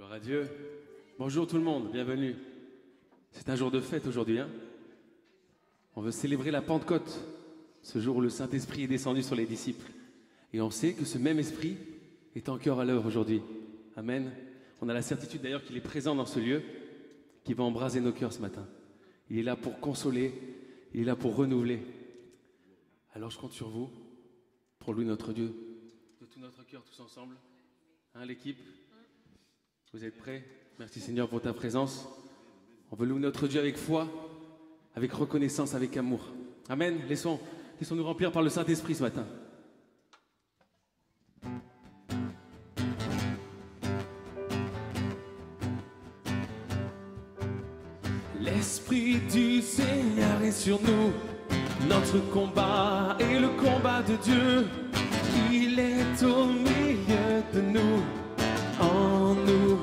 Gloire à Dieu. Bonjour tout le monde, bienvenue. C'est un jour de fête aujourd'hui, hein? On veut célébrer la Pentecôte, ce jour où le Saint-Esprit est descendu sur les disciples. Et on sait que ce même Esprit est encore à l'œuvre aujourd'hui. Amen. On a la certitude d'ailleurs qu'il est présent dans ce lieu, qui va embraser nos cœurs ce matin. Il est là pour consoler, il est là pour renouveler. Alors je compte sur vous, pour louer notre Dieu, de tout notre cœur, tous ensemble. Hein, l'équipe? Vous êtes prêts? Merci Seigneur pour ta présence. On veut louer notre Dieu avec foi, avec reconnaissance, avec amour. Amen. Laissons-nous remplir par le Saint-Esprit ce matin. L'Esprit du Seigneur est sur nous. Notre combat est le combat de Dieu. Il est au milieu de nous, en nous,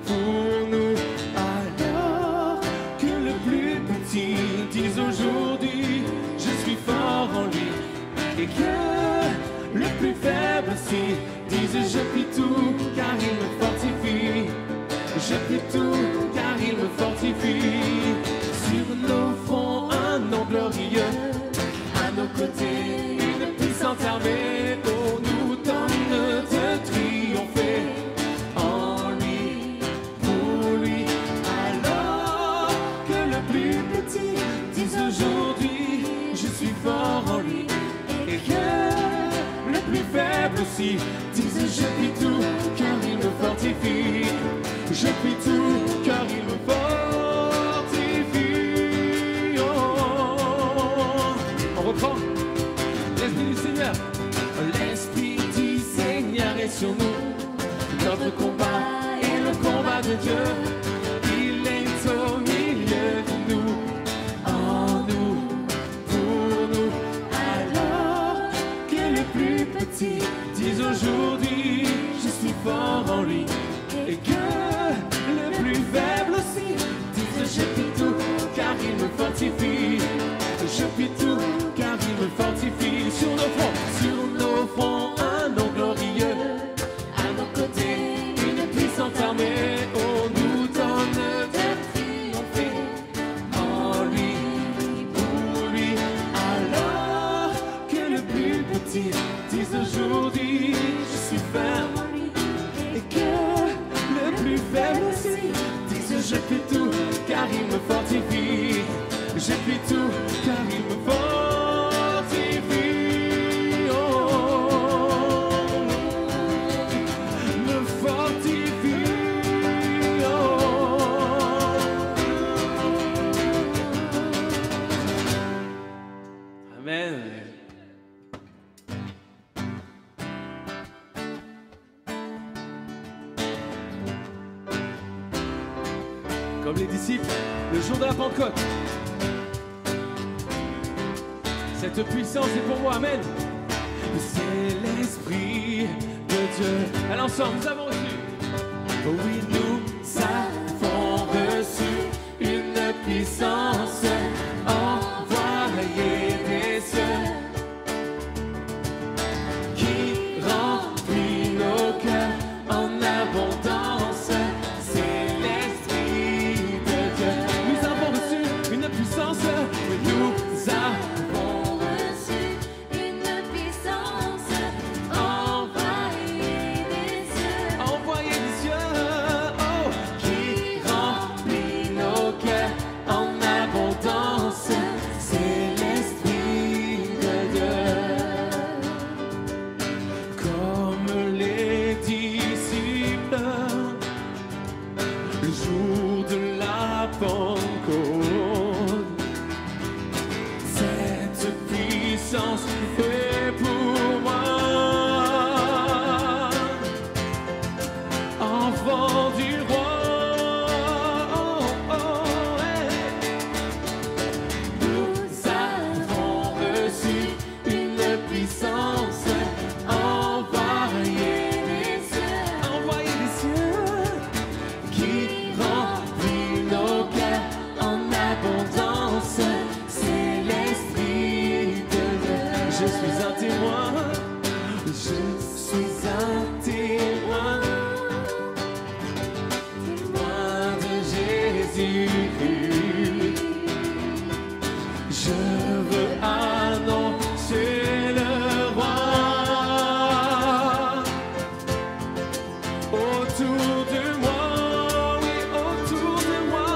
pour nous. Alors que le plus petit dise aujourd'hui, je suis fort en lui. Et que le plus faible aussi dise, je puis tout, car il me fortifie. Je puis tout, car il me fortifie. Sur nos fronts, un nom glorieux. À nos côtés, une puissante armée. Oh, nous donne de triompher. En lui, pour lui. Alors que le plus petit dise aujourd'hui, je suis fort en lui. Et que le plus faible aussi dise, je puis tout, car il me fortifie. Je puis tout, car il me fortifie. Oh. On reprend. L'Esprit du Seigneur. L'Esprit du Seigneur est sur nous. Notre combat est le combat de Dieu. Il est au milieu de nous, en nous, pour nous. Alors que le plus petit dise aujourd'hui, je suis fort en lui. Et que le plus faible aussi dise, je puis tout, car il me fortifie. Je puis tout, car il me fortifie. Sur nos fronts, un nom glorieux. À nos côtés, une puissante armée. Oh, nous donne de triompher. En lui, pour lui. Alors que le plus petit dise aujourd'hui, je suis ferme en lui. Et que le plus faible aussi dise, je puis tout, car il me fortifie. Je puis tout, car il me fortifie. Oh, me fortifie. Oh. Amen. Comme les disciples, le jour de la Pentecôte. Cette puissance est pour moi, amen. C'est l'Esprit de Dieu. Allons ensemble, nous avons reçu. Oui, nous avons reçu une puissance envoyée des cieux qui remplit nos cœurs en abondance. C'est l'Esprit de Dieu. Nous avons reçu une puissance. Oui, nous avons fait pour moi, enfant du roi. Oh, oh, hey. Nous avons reçu une puissance envoyée des cieux qui remplit nos cœurs autour de moi, oui, autour de moi.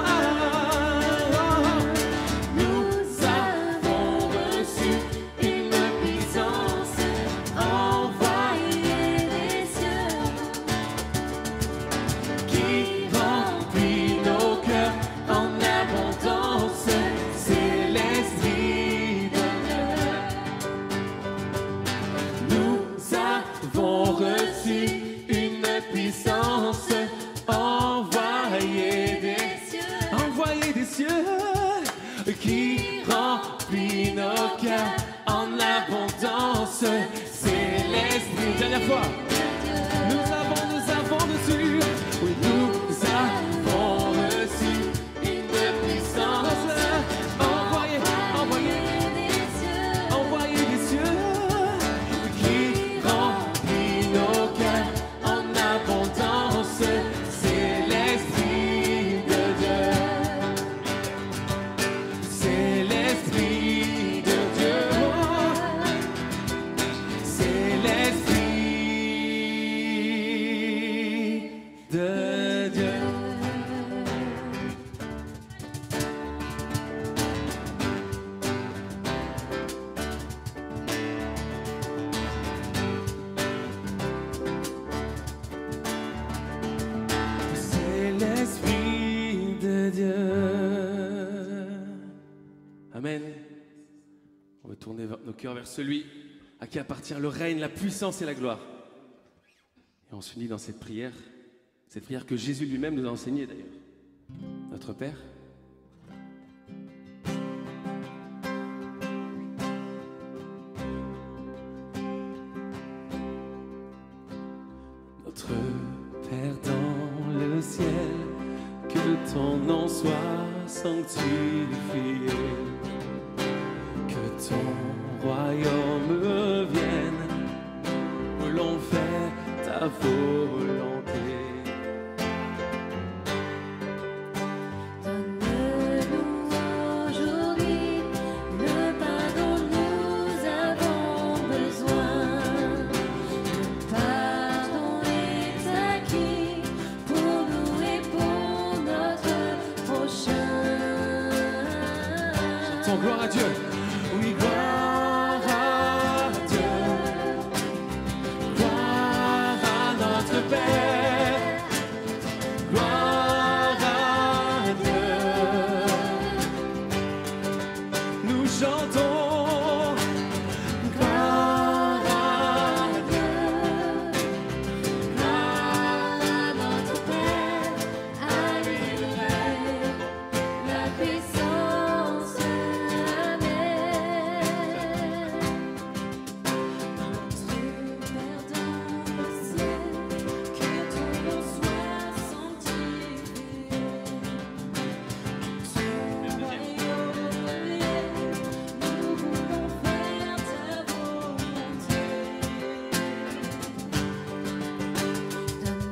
Nous avons reçu une puissance envoyée des cieux qui remplit nos cœurs en abondance. C'est l'Esprit de Dieu. Nous avons reçu une puissance envoyée des cieux qui remplit nos cœurs en abondance. C'est l'Esprit. Dernière fois. Nous avons reçu, oui, nous avons reçu une puissance envoyée des cieux qui remplit nos cœurs en abondance. C'est l'Esprit de Dieu. C'est l'Esprit de Dieu. C'est l'Esprit de Dieu. C'est l'Esprit de Dieu. Amen. On va tourner nos cœurs vers celui à qui appartient le règne, la puissance et la gloire. Et on s'unit dans cette prière que Jésus lui-même nous a enseignée d'ailleurs. Notre Père, notre Père dans le ciel, que ton nom soit sanctifié, que ton royaume vienne, où l'on fait ta volonté. Donne-nous aujourd'hui le pain dont nous avons besoin. Le pardon est acquis pour nous et pour notre prochain. Chantons gloire à Dieu. Oui, gloire à Dieu. Gloire à notre Père. Gloire à Dieu. Nous chantons gloire à Dieu. Gloire à notre Père, à lui le règne, la puissance, amen. Notre Père dans le ciel, que ton nom soit sanctifié, ton royaume vienne, nous voulons faire ta volonté.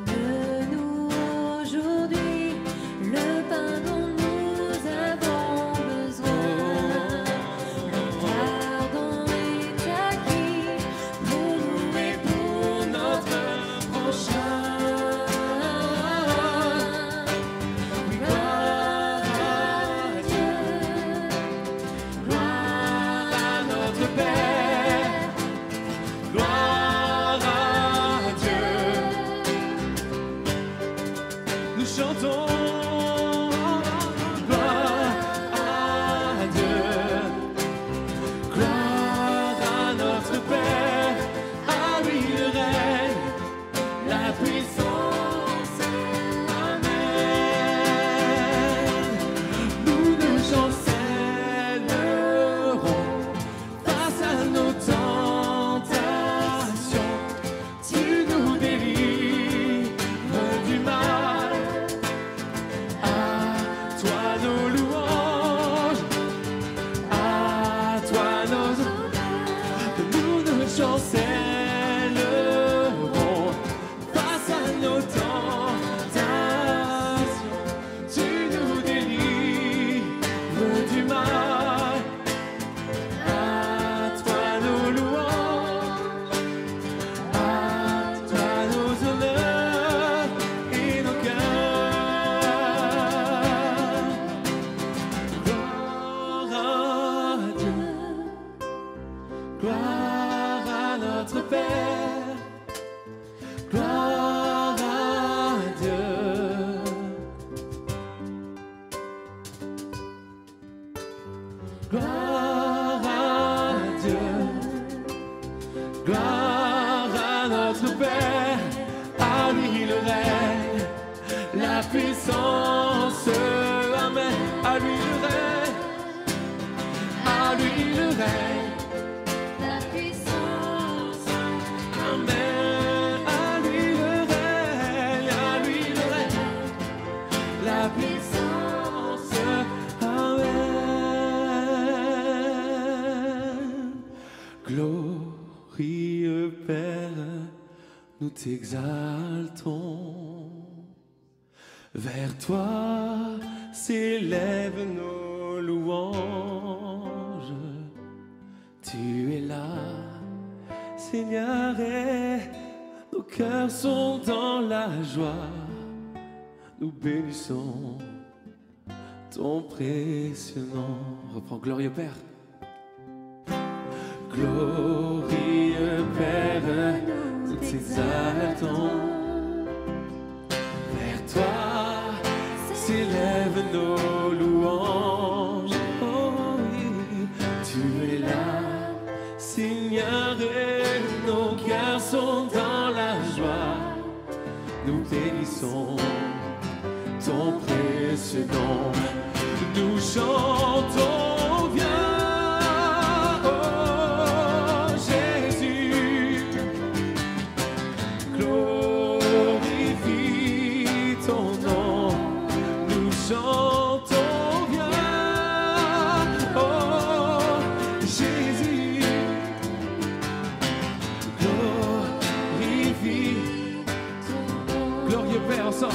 Donne-nous aujourd'hui le pain dont nous avons besoin. Le pardon est acquis pour nous et pour notre prochain. Gloire à Dieu, Gloire à notre Père. Gloire à Dieu. Nous chantons gloire à Dieu. Gloire à notre Père. À lui le règne, la puissance. Amen. Nous nous chancellerons face à nos tentations. Tu nous délivres du mal. la puissance. Amen. À lui le règne, à lui le règne, la puissance. Amen. À lui le règne, à lui le règne, la puissance. Amen. Glorieux Père, nous t'exaltons. Vers toi s'élèvent nos louanges. Tu es là, Seigneur, et nos cœurs sont dans la joie. Nous bénissons ton précieux nom. Reprends, glorieux Père. Glorieux Père, nous t'exaltons. Vers toi s'élèvent nos louanges. Oh oui, tu es là, Seigneur, et nos cœurs sont dans la joie. Nous bénissons ton précieux nom. Nous chantons bien. Chantons bien, oh Jésus, glorifie ton nom. Glorieux Père, ensemble.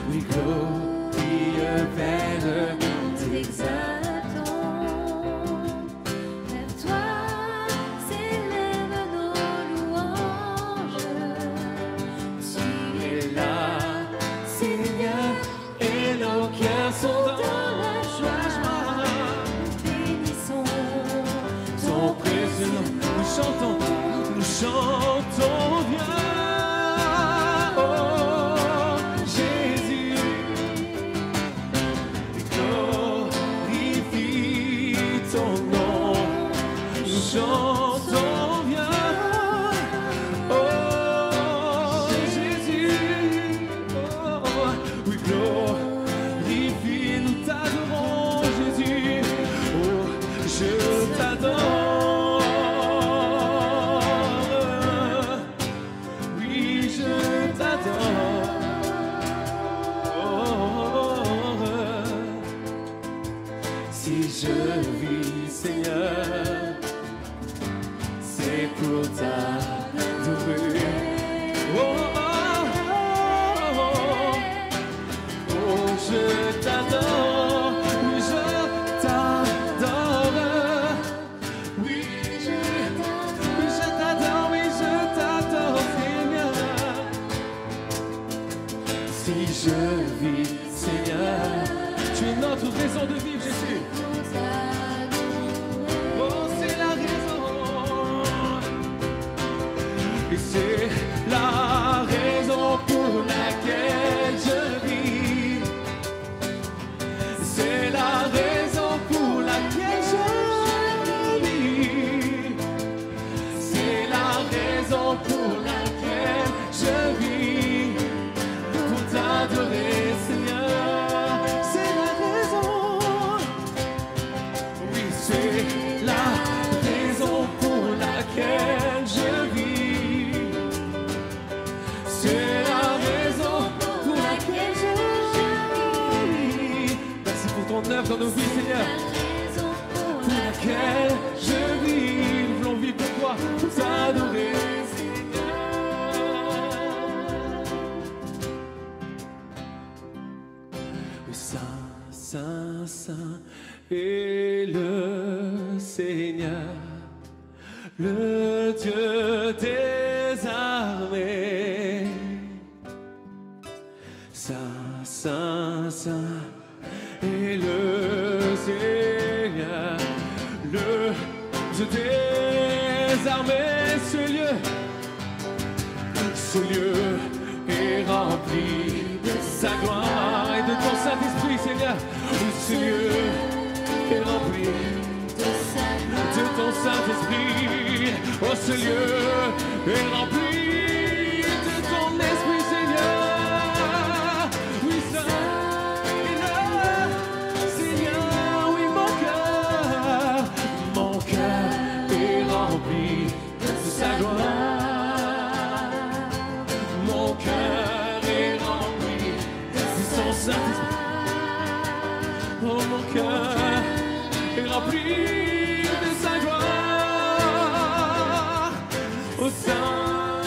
Oui, glorieux Père, nous t'exaltons. Vers toi s'élèvent nos louanges. Tu es là, Seigneur, et nos cœurs sont dans la joie. Bénissons ton précieux nom. Nous chantons bien. Oh Jésus, glorifie ton nom. Nous chantons bien. Oh Jésus, oh oui, glorifie, nous t'adorons Jésus. Oh, je t'adore. Oui, je t'adore. Si je vis, Seigneur, c'est pour t'adorer. Oh, je t'adore, oui, je t'adore. Oui, je t'adore, oui, je t'adore, Seigneur. Si je vis, Seigneur, tu es notre raison de vivre, Jésus. Oh, c'est la raison. Et c'est la raison pour laquelle je vis. C'est la raison pour laquelle je vis. C'est la raison pour laquelle je vis. Pour t'adorer, Seigneur. C'est la raison. Oui, c'est la raison pour laquelle je vis. C'est la raison pour laquelle je vis. Merci pour ton œuvre dans nos vies, Seigneur. Pour laquelle je vis. Nous voulons vivre pour toi, pour t'adorer, Seigneur. Oui, Saint, Saint, Saint est le Seigneur, le Dieu des armées. Saint, Saint, Saint est le Seigneur, le Dieu des armées. Ce lieu est rempli de sa gloire et de ton Saint-Esprit, Seigneur. Ce lieu est rempli de ton Saint-Esprit. Oh, ce lieu est rempli de ton Esprit, Seigneur. cœurs et remplis de sa gloire. Au Saint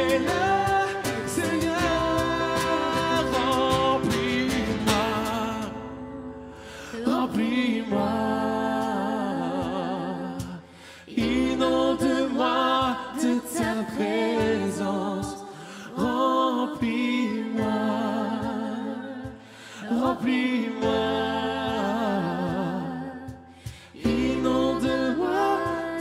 est là, Seigneur, remplis-moi, remplis-moi. Inonde-moi de ta présence, remplis-moi, remplis-moi. Inonde-moi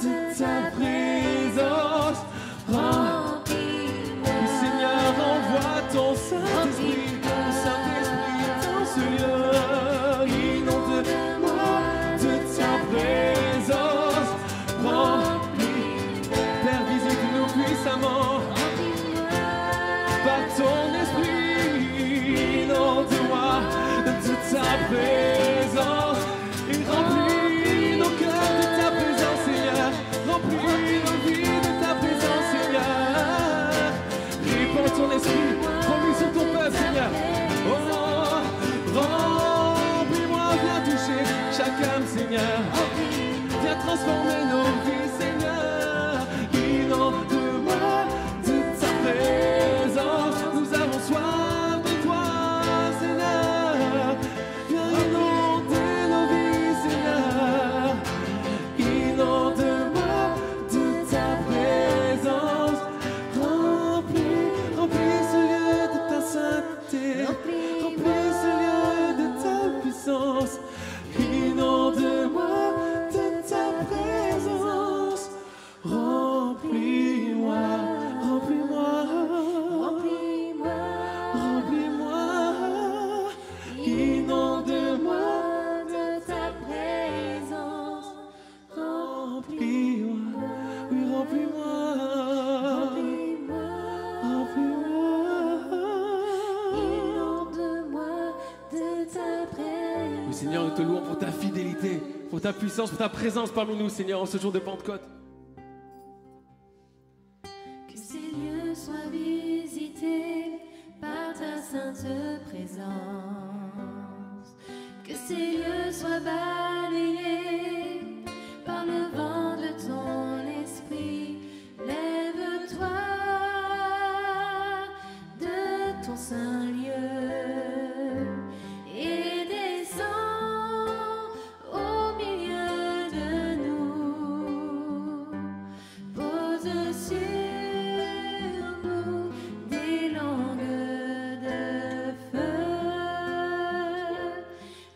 de ta présence, remplis-moi. Seigneur, envoie ton Saint-Esprit dans ce lieu. Inonde-moi de ta présence, remplis-moi. Père, visite-nous puissamment par ton esprit. Inonde-moi de ta présence et remplis nos cœurs de ta présence, Seigneur. Remplis nos vies de ta présence, Seigneur. Répands ton esprit, remplis sur ton peuple, Seigneur. Oh, remplis-moi, viens toucher chaque âme, Seigneur. Viens transformer nos vies, Seigneur. Inonde-moi de ta présence. Nous avons soif de toi, Seigneur. Viens inonder nos vies, Seigneur. Inonde-moi de ta présence. Remplis ce lieu de ta sainteté. Remplis ce lieu de ta puissance. Inonde-moi de ta présence. Remplis-moi, remplis-moi, Remplis-moi, remplis-moi. Inonde-moi, de ta présence. remplis-moi, oui, remplis-moi, Remplis-moi, remplis-moi. inonde-moi de ta présence. Oui, Seigneur, nous te louons pour ta fidélité, pour ta puissance, pour ta présence parmi nous, Seigneur, en ce jour de Pentecôte. Que ces lieux soient visités par ta sainte présence. Que ces lieux soient balayés par le vent de ton esprit. Lève-toi de ton saint lieu et descends au milieu de nous. Pose sur nous des langues de feu.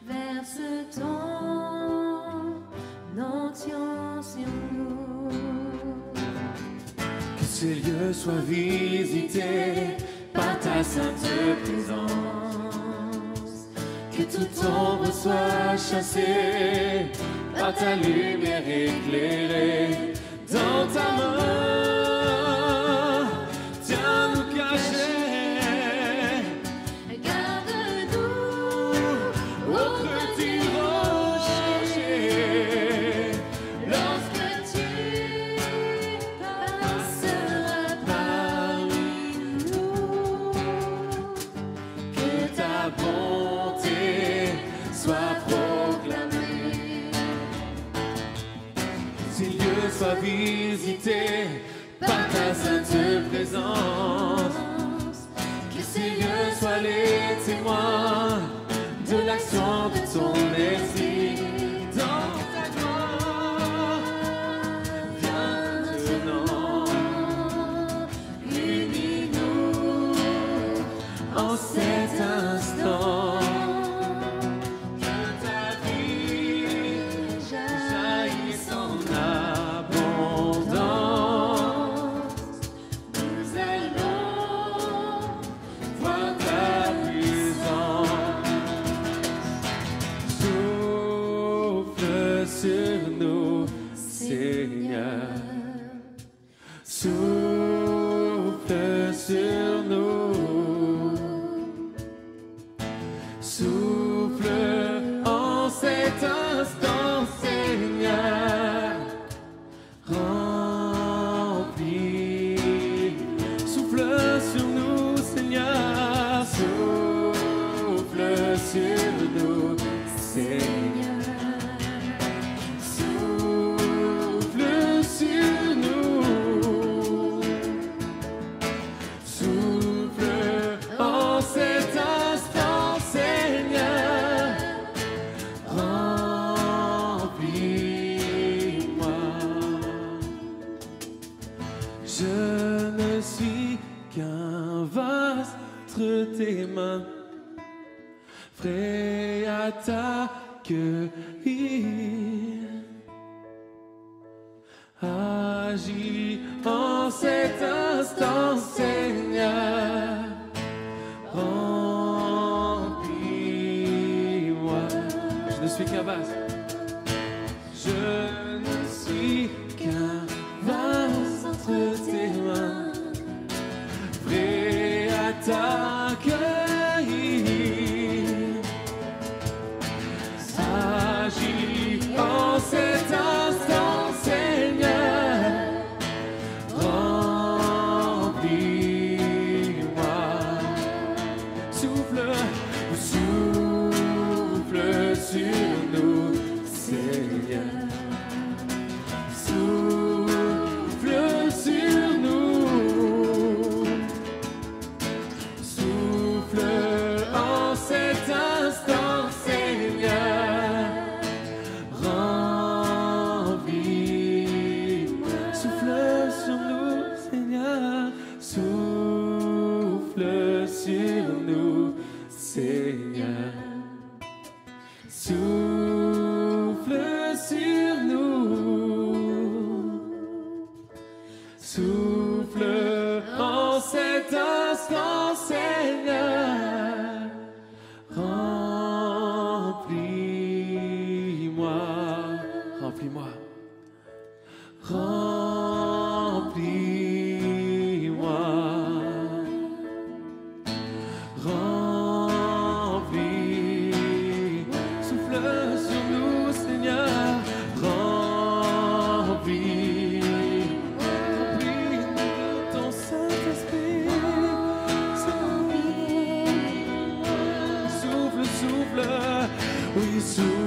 Verse ton onction sur nous. Que ces lieux soient visités par ta sainte présence. Que toute ombre soit chassée par ta lumière éclairée. Dans ta main, tiens-nous cachés. Garde-nous Au creux du rocher, lorsque tu passeras parmi nous. que ta bonté soit proclamée. Que ces lieux soient visités par ta sainte présence. Que ces lieux soient les témoins de l'action de ton esprit. Dans ta gloire, viens maintenant, unis-nous en cet instant. Que ta vie jaillisse en abondance. Nous allons voir ta puissance. Souffle sur nous, Seigneur. Souffle sur nous. Souffle en cet instant, Seigneur. Remplis. Souffle sur nous, Seigneur. Souffle sur nous, Seigneur. cet instant, Seigneur, remplis-moi. Je ne suis qu'un vase entre tes mains, prêt à t'accueillir. Agis en cet instant, Seigneur, remplis-moi. Je ne suis qu'un vase. Je ne suis qu'un vase entre tes mains, prêt à t'accueillir. Agis en cet instant, Seigneur, remplis-moi. Souffle, souffle sur nous, Seigneur. Souffle sur nous. Souffle en cet instant, Seigneur. Remplis-moi. Souffle sur nous, Seigneur. Souffle sur nous, Seigneur. Souffle sur nous. Souffle en cet instant, Seigneur. Remplis-moi. Remplis-moi. Remplis-moi. Remplis. Souffle sur nous, Seigneur. Remplis. Remplis-nous de ton Saint-Esprit. Souffle, souffle. Oui, souffle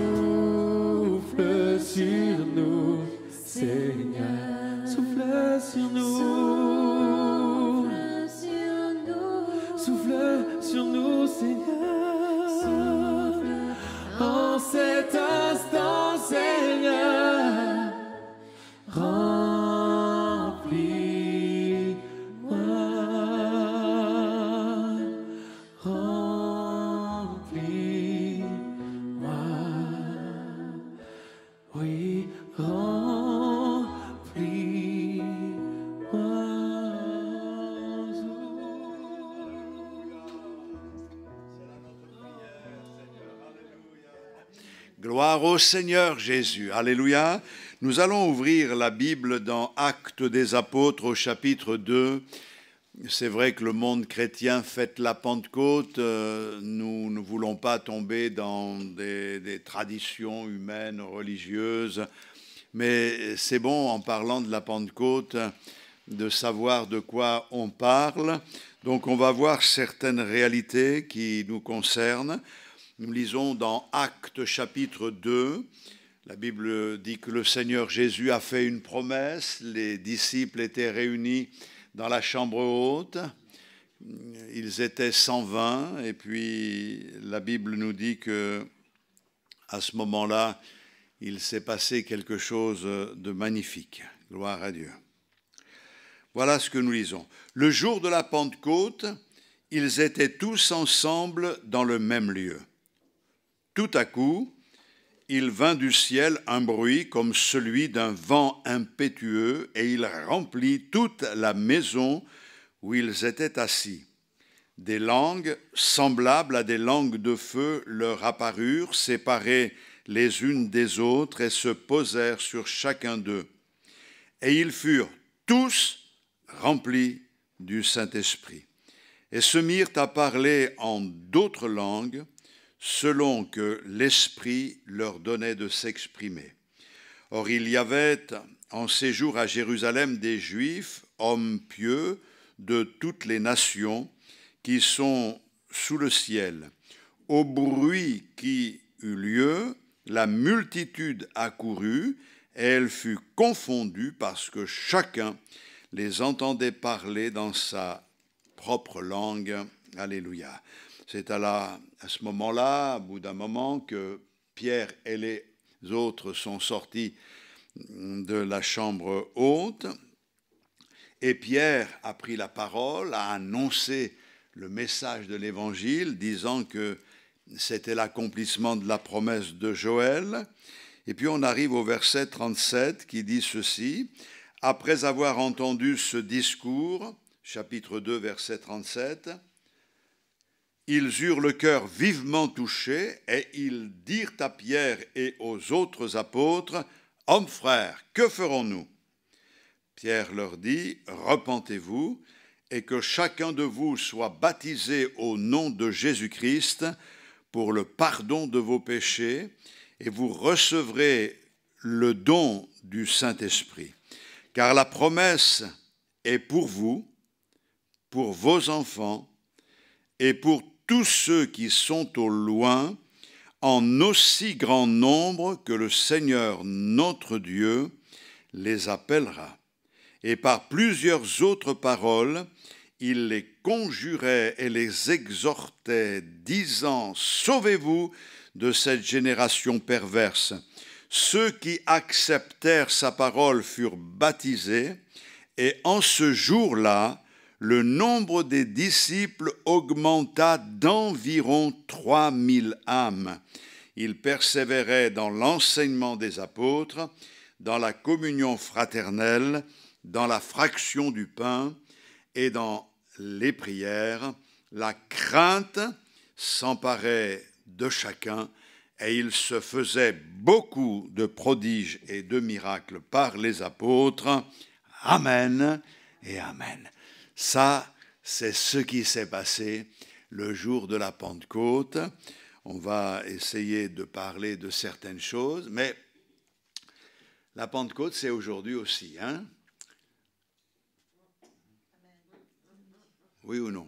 sur nous, Seigneur. Souffle sur nous. Souffle sur nous, Seigneur. En cet instant, Seigneur, remplis-moi. Remplis-moi. Oui, Gloire au Seigneur Jésus. Alléluia. Nous allons ouvrir la Bible dans Actes des Apôtres au chapitre 2. C'est vrai que le monde chrétien fête la Pentecôte. Nous ne voulons pas tomber dans des traditions humaines, religieuses. Mais c'est bon, en parlant de la Pentecôte, de savoir de quoi on parle. Donc on va voir certaines réalités qui nous concernent. Nous lisons dans Actes chapitre 2, la Bible dit que le Seigneur Jésus a fait une promesse, les disciples étaient réunis dans la chambre haute, ils étaient 120 et puis la Bible nous dit que à ce moment-là, il s'est passé quelque chose de magnifique. Gloire à Dieu. Voilà ce que nous lisons. Le jour de la Pentecôte, ils étaient tous ensemble dans le même lieu. Tout à coup, il vint du ciel un bruit comme celui d'un vent impétueux et il remplit toute la maison où ils étaient assis. Des langues semblables à des langues de feu leur apparurent, séparées les unes des autres et se posèrent sur chacun d'eux. Et ils furent tous remplis du Saint-Esprit et se mirent à parler en d'autres langues selon que l'Esprit leur donnait de s'exprimer. Or, il y avait en séjour à Jérusalem des Juifs, hommes pieux de toutes les nations qui sont sous le ciel. Au bruit qui eut lieu, la multitude accourut et elle fut confondue parce que chacun les entendait parler dans sa propre langue. Alléluia. C'est à ce moment-là, au bout d'un moment, que Pierre et les autres sont sortis de la chambre haute. Et Pierre a pris la parole, a annoncé le message de l'Évangile, disant que c'était l'accomplissement de la promesse de Joël. Et puis on arrive au verset 37 qui dit ceci: « Après avoir entendu ce discours, chapitre 2, verset 37, ils eurent le cœur vivement touché et ils dirent à Pierre et aux autres apôtres, « Hommes frères, que ferons-nous » Pierre leur dit, « Repentez-vous et que chacun de vous soit baptisé au nom de Jésus-Christ pour le pardon de vos péchés, et vous recevrez le don du Saint-Esprit. Car la promesse est pour vous, pour vos enfants et pour tous ceux qui sont au loin, en aussi grand nombre que le Seigneur notre Dieu les appellera. » Et par plusieurs autres paroles, il les conjurait et les exhortait, disant, « Sauvez-vous de cette génération perverse. » Ceux qui acceptèrent sa parole furent baptisés, et en ce jour-là, le nombre des disciples augmenta d'environ 3000 âmes. Ils persévéraient dans l'enseignement des apôtres, dans la communion fraternelle, dans la fraction du pain et dans les prières. La crainte s'emparait de chacun et il se faisait beaucoup de prodiges et de miracles par les apôtres. Amen et amen. Ça, c'est ce qui s'est passé le jour de la Pentecôte. On va essayer de parler de certaines choses, mais la Pentecôte, c'est aujourd'hui aussi, hein? Oui ou non?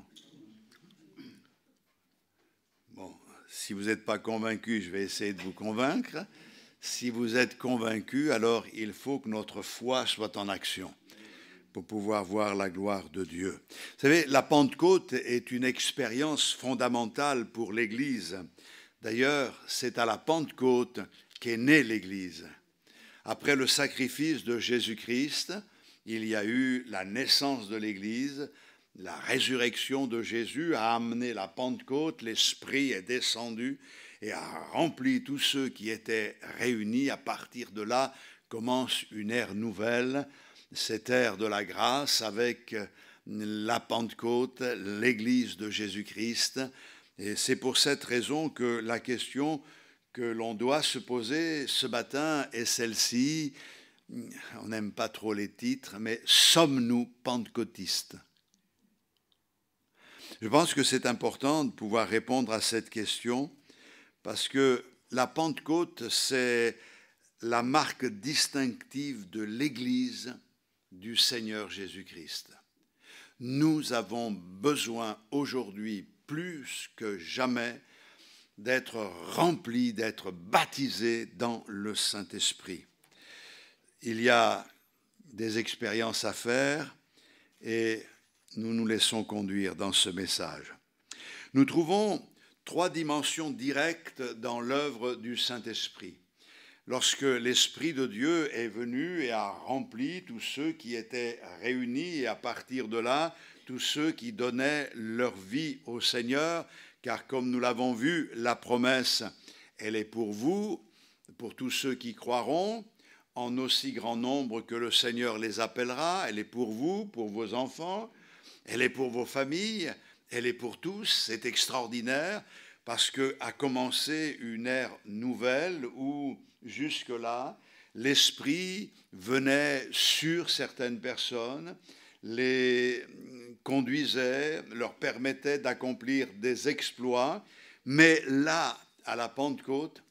Bon, si vous n'êtes pas convaincu, je vais essayer de vous convaincre. Si vous êtes convaincu, alors il faut que notre foi soit en action pour pouvoir voir la gloire de Dieu. Vous savez, la Pentecôte est une expérience fondamentale pour l'Église. D'ailleurs, c'est à la Pentecôte qu'est née l'Église. Après le sacrifice de Jésus-Christ, il y a eu la naissance de l'Église. La résurrection de Jésus a amené la Pentecôte, l'Esprit est descendu et a rempli tous ceux qui étaient réunis. À partir de là commence une ère nouvelle, cette ère de la grâce avec la Pentecôte, l'Église de Jésus-Christ. Et c'est pour cette raison que la question que l'on doit se poser ce matin est celle-ci. On n'aime pas trop les titres, mais sommes-nous pentecôtistes ? Je pense que c'est important de pouvoir répondre à cette question parce que la Pentecôte, c'est la marque distinctive de l'Église du Seigneur Jésus-Christ. Nous avons besoin aujourd'hui plus que jamais d'être remplis, d'être baptisés dans le Saint-Esprit. Il y a des expériences à faire et nous nous laissons conduire dans ce message. Nous trouvons 3 dimensions directes dans l'œuvre du Saint-Esprit. Lorsque l'Esprit de Dieu est venu et a rempli tous ceux qui étaient réunis, et à partir de là, tous ceux qui donnaient leur vie au Seigneur, car comme nous l'avons vu, la promesse, elle est pour vous, pour tous ceux qui croiront, en aussi grand nombre que le Seigneur les appellera. Elle est pour vous, pour vos enfants, elle est pour vos familles, elle est pour tous. C'est extraordinaire parce qu'a commencé une ère nouvelle où jusque-là, l'Esprit venait sur certaines personnes, les conduisait, leur permettait d'accomplir des exploits. Mais là, à la Pentecôte,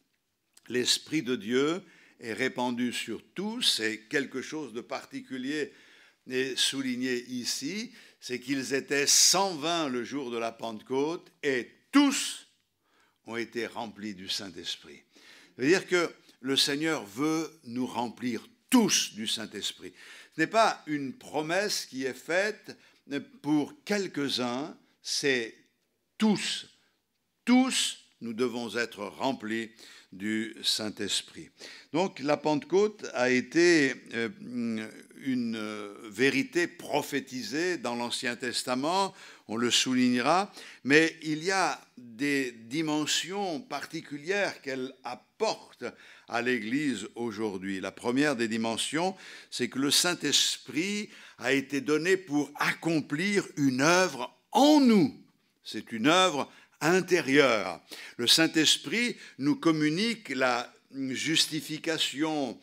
l'Esprit de Dieu est répandu sur tous. Et quelque chose de particulier est souligné ici, c'est qu'ils étaient 120 le jour de la Pentecôte et tous ont été remplis du Saint-Esprit. Ça veut dire que le Seigneur veut nous remplir tous du Saint-Esprit. Ce n'est pas une promesse qui est faite pour quelques-uns, c'est tous, nous devons être remplis du Saint-Esprit. Donc la Pentecôte a été une vérité prophétisée dans l'Ancien Testament, on le soulignera, mais il y a des dimensions particulières qu'elle apporte à l'Église aujourd'hui. La première des dimensions, c'est que le Saint-Esprit a été donné pour accomplir une œuvre en nous. C'est une œuvre intérieure. Le Saint-Esprit nous communique la justification,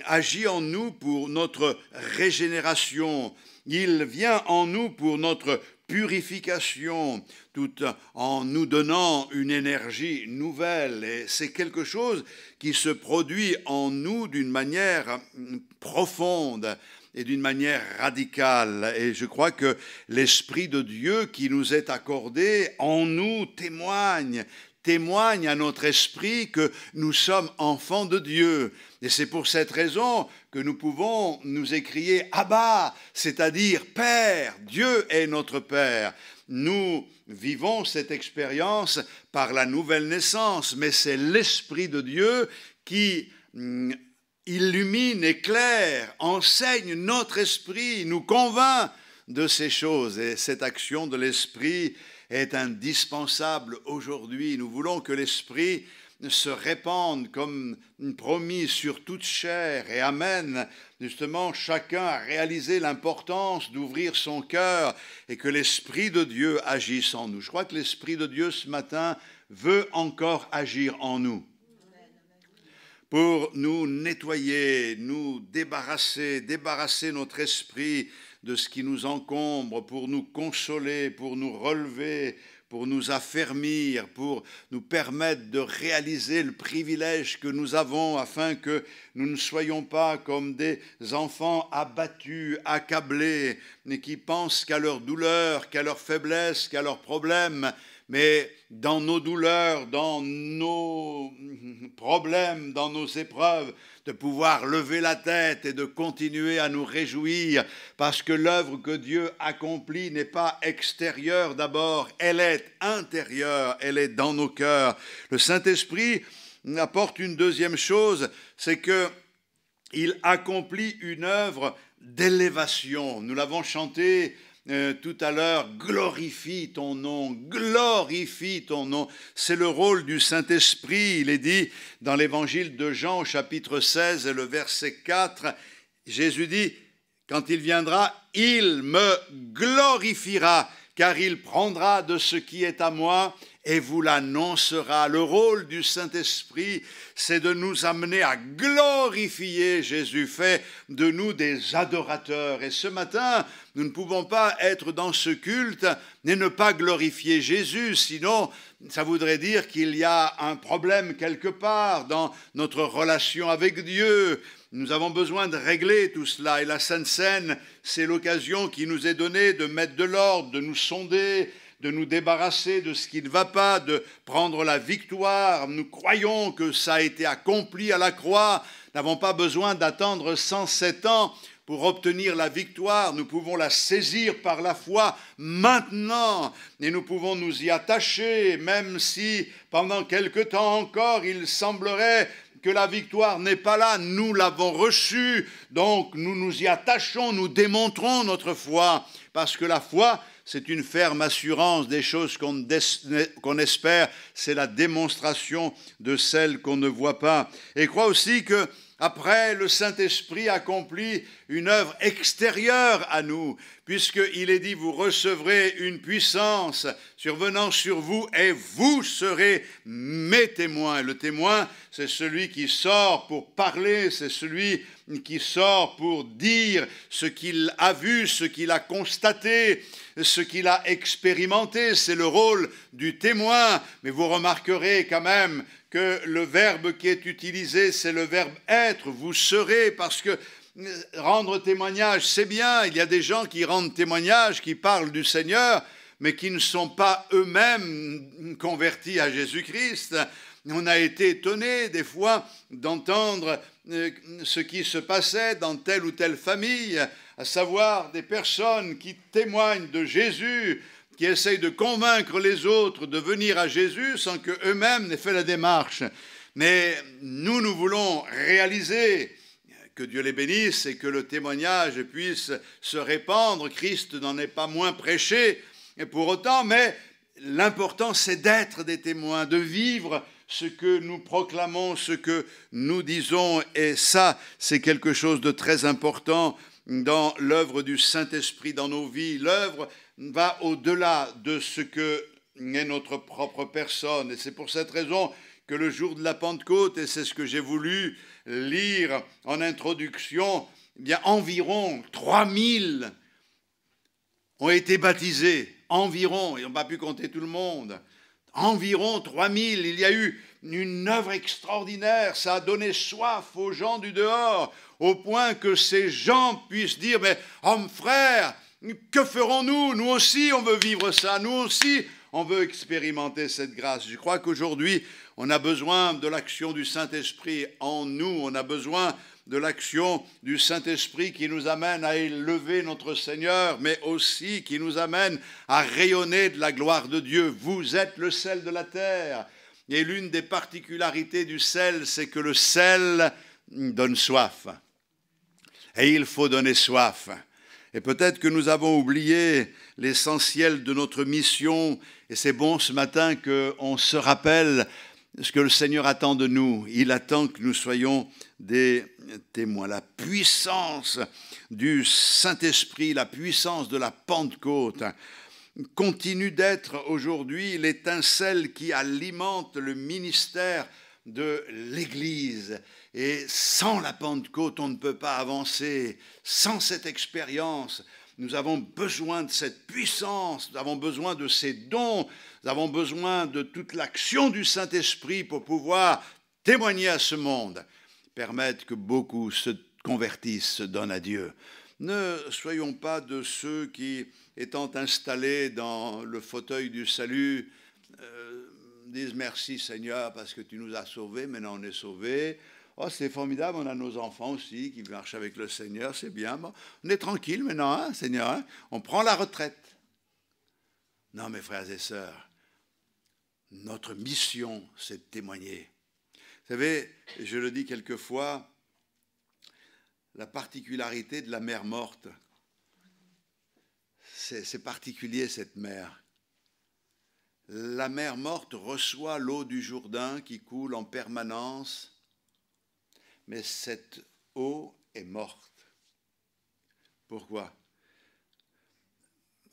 agit en nous pour notre régénération. Il vient en nous pour notre purification, tout en nous donnant une énergie nouvelle. Et c'est quelque chose qui se produit en nous d'une manière profonde et d'une manière radicale. Et je crois que l'Esprit de Dieu qui nous est accordé en nous témoigne à notre esprit que nous sommes enfants de Dieu. Et c'est pour cette raison que nous pouvons nous écrier « Abba », c'est-à-dire « Père ». Dieu est notre Père. Nous vivons cette expérience par la nouvelle naissance, mais c'est l'Esprit de Dieu qui illumine, éclaire, enseigne notre esprit, nous convainc de ces choses. Et cette action de l'Esprit est indispensable aujourd'hui. Nous voulons que l'Esprit se répande comme promis sur toute chair et amène justement chacun à réaliser l'importance d'ouvrir son cœur et que l'Esprit de Dieu agisse en nous. Je crois que l'Esprit de Dieu ce matin veut encore agir en nous pour nous nettoyer, nous débarrasser notre esprit de ce qui nous encombre, pour nous consoler, pour nous relever, pour nous affermir, pour nous permettre de réaliser le privilège que nous avons afin que nous ne soyons pas comme des enfants abattus, accablés, mais qui pensent qu'à leur douleur, qu'à leur faiblesse, qu'à leurs problèmes. Mais dans nos douleurs, dans nos problèmes, dans nos épreuves, de pouvoir lever la tête et de continuer à nous réjouir parce que l'œuvre que Dieu accomplit n'est pas extérieure d'abord, elle est intérieure, elle est dans nos cœurs. Le Saint-Esprit apporte une deuxième chose, c'est qu'il accomplit une œuvre d'élévation. Nous l'avons chanté tout à l'heure, glorifie ton nom, glorifie ton nom. C'est le rôle du Saint-Esprit. Il est dit dans l'évangile de Jean au chapitre 16 et le verset 4, Jésus dit, quand il viendra, il me glorifiera, car il prendra de ce qui est à moi et vous l'annoncera. Le rôle du Saint-Esprit, c'est de nous amener à glorifier Jésus, fait de nous des adorateurs. Et ce matin, nous ne pouvons pas être dans ce culte et ne pas glorifier Jésus, sinon ça voudrait dire qu'il y a un problème quelque part dans notre relation avec Dieu. Nous avons besoin de régler tout cela et la Sainte Seine, c'est l'occasion qui nous est donnée de mettre de l'ordre, de nous sonder, de nous débarrasser de ce qui ne va pas, de prendre la victoire. Nous croyons que ça a été accompli à la croix. Nous n'avons pas besoin d'attendre 107 ans pour obtenir la victoire. Nous pouvons la saisir par la foi maintenant et nous pouvons nous y attacher, même si pendant quelque temps encore il semblerait que la victoire n'est pas là. Nous l'avons reçue, donc nous nous y attachons, nous démontrons notre foi, parce que la foi, c'est une ferme assurance des choses qu'on espère, c'est la démonstration de celles qu'on ne voit pas. Et crois aussi que après, le Saint-Esprit accomplit une œuvre extérieure à nous, puisqu'il est dit, vous recevrez une puissance survenant sur vous et vous serez mes témoins. Le témoin, c'est celui qui sort pour parler, c'est celui qui sort pour dire ce qu'il a vu, ce qu'il a constaté, ce qu'il a expérimenté. C'est le rôle du témoin, mais vous remarquerez quand même que le verbe qui est utilisé, c'est le verbe être, vous serez, parce que rendre témoignage, c'est bien, il y a des gens qui rendent témoignage, qui parlent du Seigneur, mais qui ne sont pas eux-mêmes convertis à Jésus-Christ. On a été étonnés des fois d'entendre ce qui se passait dans telle ou telle famille, à savoir des personnes qui témoignent de Jésus, qui essayent de convaincre les autres de venir à Jésus sans qu'eux-mêmes n'aient fait la démarche. Mais nous voulons réaliser, que Dieu les bénisse et que le témoignage puisse se répandre. Christ n'en est pas moins prêché et pour autant, mais l'important c'est d'être des témoins, de vivre ce que nous proclamons, ce que nous disons, et ça c'est quelque chose de très important dans l'œuvre du Saint-Esprit dans nos vies. L'œuvre va au-delà de ce que est notre propre personne, et c'est pour cette raison que le jour de la Pentecôte, et c'est ce que j'ai voulu lire en introduction, eh bien environ 3000 ont été baptisés, environ, ils n'ont pas pu compter tout le monde, environ 3000, il y a eu une œuvre extraordinaire, ça a donné soif aux gens du dehors, au point que ces gens puissent dire, mais hommes frères, que ferons-nous? Nous aussi on veut vivre ça, nous aussi on veut expérimenter cette grâce. Je crois qu'aujourd'hui, on a besoin de l'action du Saint-Esprit en nous. On a besoin de l'action du Saint-Esprit qui nous amène à élever notre Seigneur, mais aussi qui nous amène à rayonner de la gloire de Dieu. Vous êtes le sel de la terre. Et l'une des particularités du sel, c'est que le sel donne soif. Et il faut donner soif. Et peut-être que nous avons oublié l'essentiel de notre mission. Et c'est bon ce matin qu'on se rappelle ce que le Seigneur attend de nous. Il attend que nous soyons des témoins. La puissance du Saint-Esprit, la puissance de la Pentecôte continue d'être aujourd'hui l'étincelle qui alimente le ministère de l'Église. Et sans la Pentecôte, on ne peut pas avancer. Sans cette expérience, nous avons besoin de cette puissance, nous avons besoin de ces dons, nous avons besoin de toute l'action du Saint-Esprit pour pouvoir témoigner à ce monde, permettre que beaucoup se convertissent, se donnent à Dieu. Ne soyons pas de ceux qui, étant installés dans le fauteuil du salut, disent merci Seigneur parce que tu nous as sauvés, maintenant on est sauvés. Oh, c'est formidable, on a nos enfants aussi qui marchent avec le Seigneur, c'est bien. Bon, on est tranquille maintenant, hein, Seigneur, hein, on prend la retraite. Non, mes frères et sœurs, notre mission, c'est de témoigner. Vous savez, je le dis quelquefois, la particularité de la mer morte, c'est particulier cette mer. La mer morte reçoit l'eau du Jourdain qui coule en permanence, mais cette eau est morte. Pourquoi?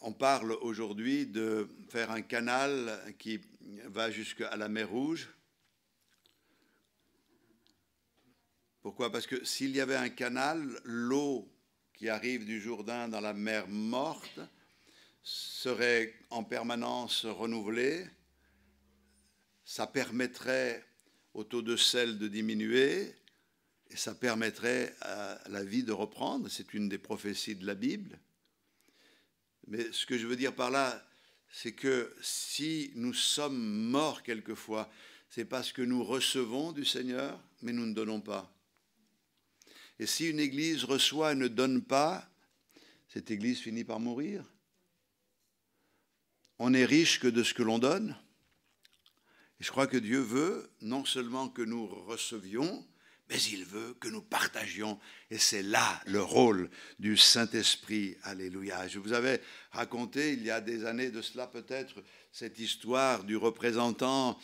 On parle aujourd'hui de faire un canal qui va jusqu'à la mer Rouge. Pourquoi? Parce que s'il y avait un canal, l'eau qui arrive du Jourdain dans la mer morte serait en permanence renouvelée. Ça permettrait au taux de sel de diminuer et ça permettrait à la vie de reprendre. C'est une des prophéties de la Bible. Mais ce que je veux dire par là, c'est que si nous sommes morts quelquefois, c'est parce que nous recevons du Seigneur, mais nous ne donnons pas. Et si une église reçoit et ne donne pas, cette église finit par mourir. On n'est riche que de ce que l'on donne. Et je crois que Dieu veut non seulement que nous recevions, mais il veut que nous partagions. Et c'est là le rôle du Saint-Esprit. Alléluia. Je vous avais raconté il y a des années de cela peut-être cette histoire du représentant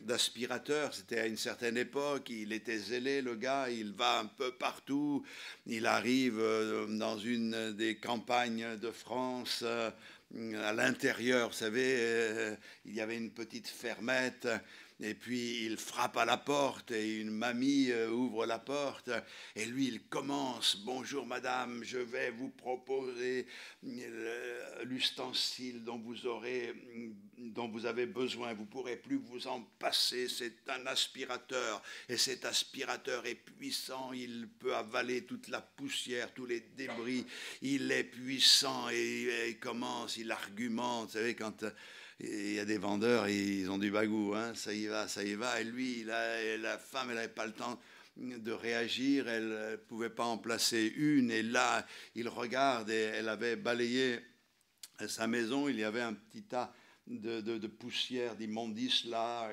d'aspirateur. C'était à une certaine époque, il était zélé le gars, il va un peu partout. Il arrive dans une des campagnes de France, à l'intérieur, vous savez, il y avait une petite fermette. Et puis il frappe à la porte et une mamie ouvre la porte et lui il commence « Bonjour madame, je vais vous proposer l'ustensile dont vous avez besoin, vous ne pourrez plus vous en passer, c'est un aspirateur et cet aspirateur est puissant, il peut avaler toute la poussière, tous les débris, il est puissant et il commence, il argumente, vous savez quand... Il y a des vendeurs, ils ont du bagou, hein, ça y va. Et lui, la femme, elle n'avait pas le temps de réagir, elle ne pouvait pas en placer une. Et là, il regarde et elle avait balayé à sa maison, il y avait un petit tas de poussière, d'immondices là,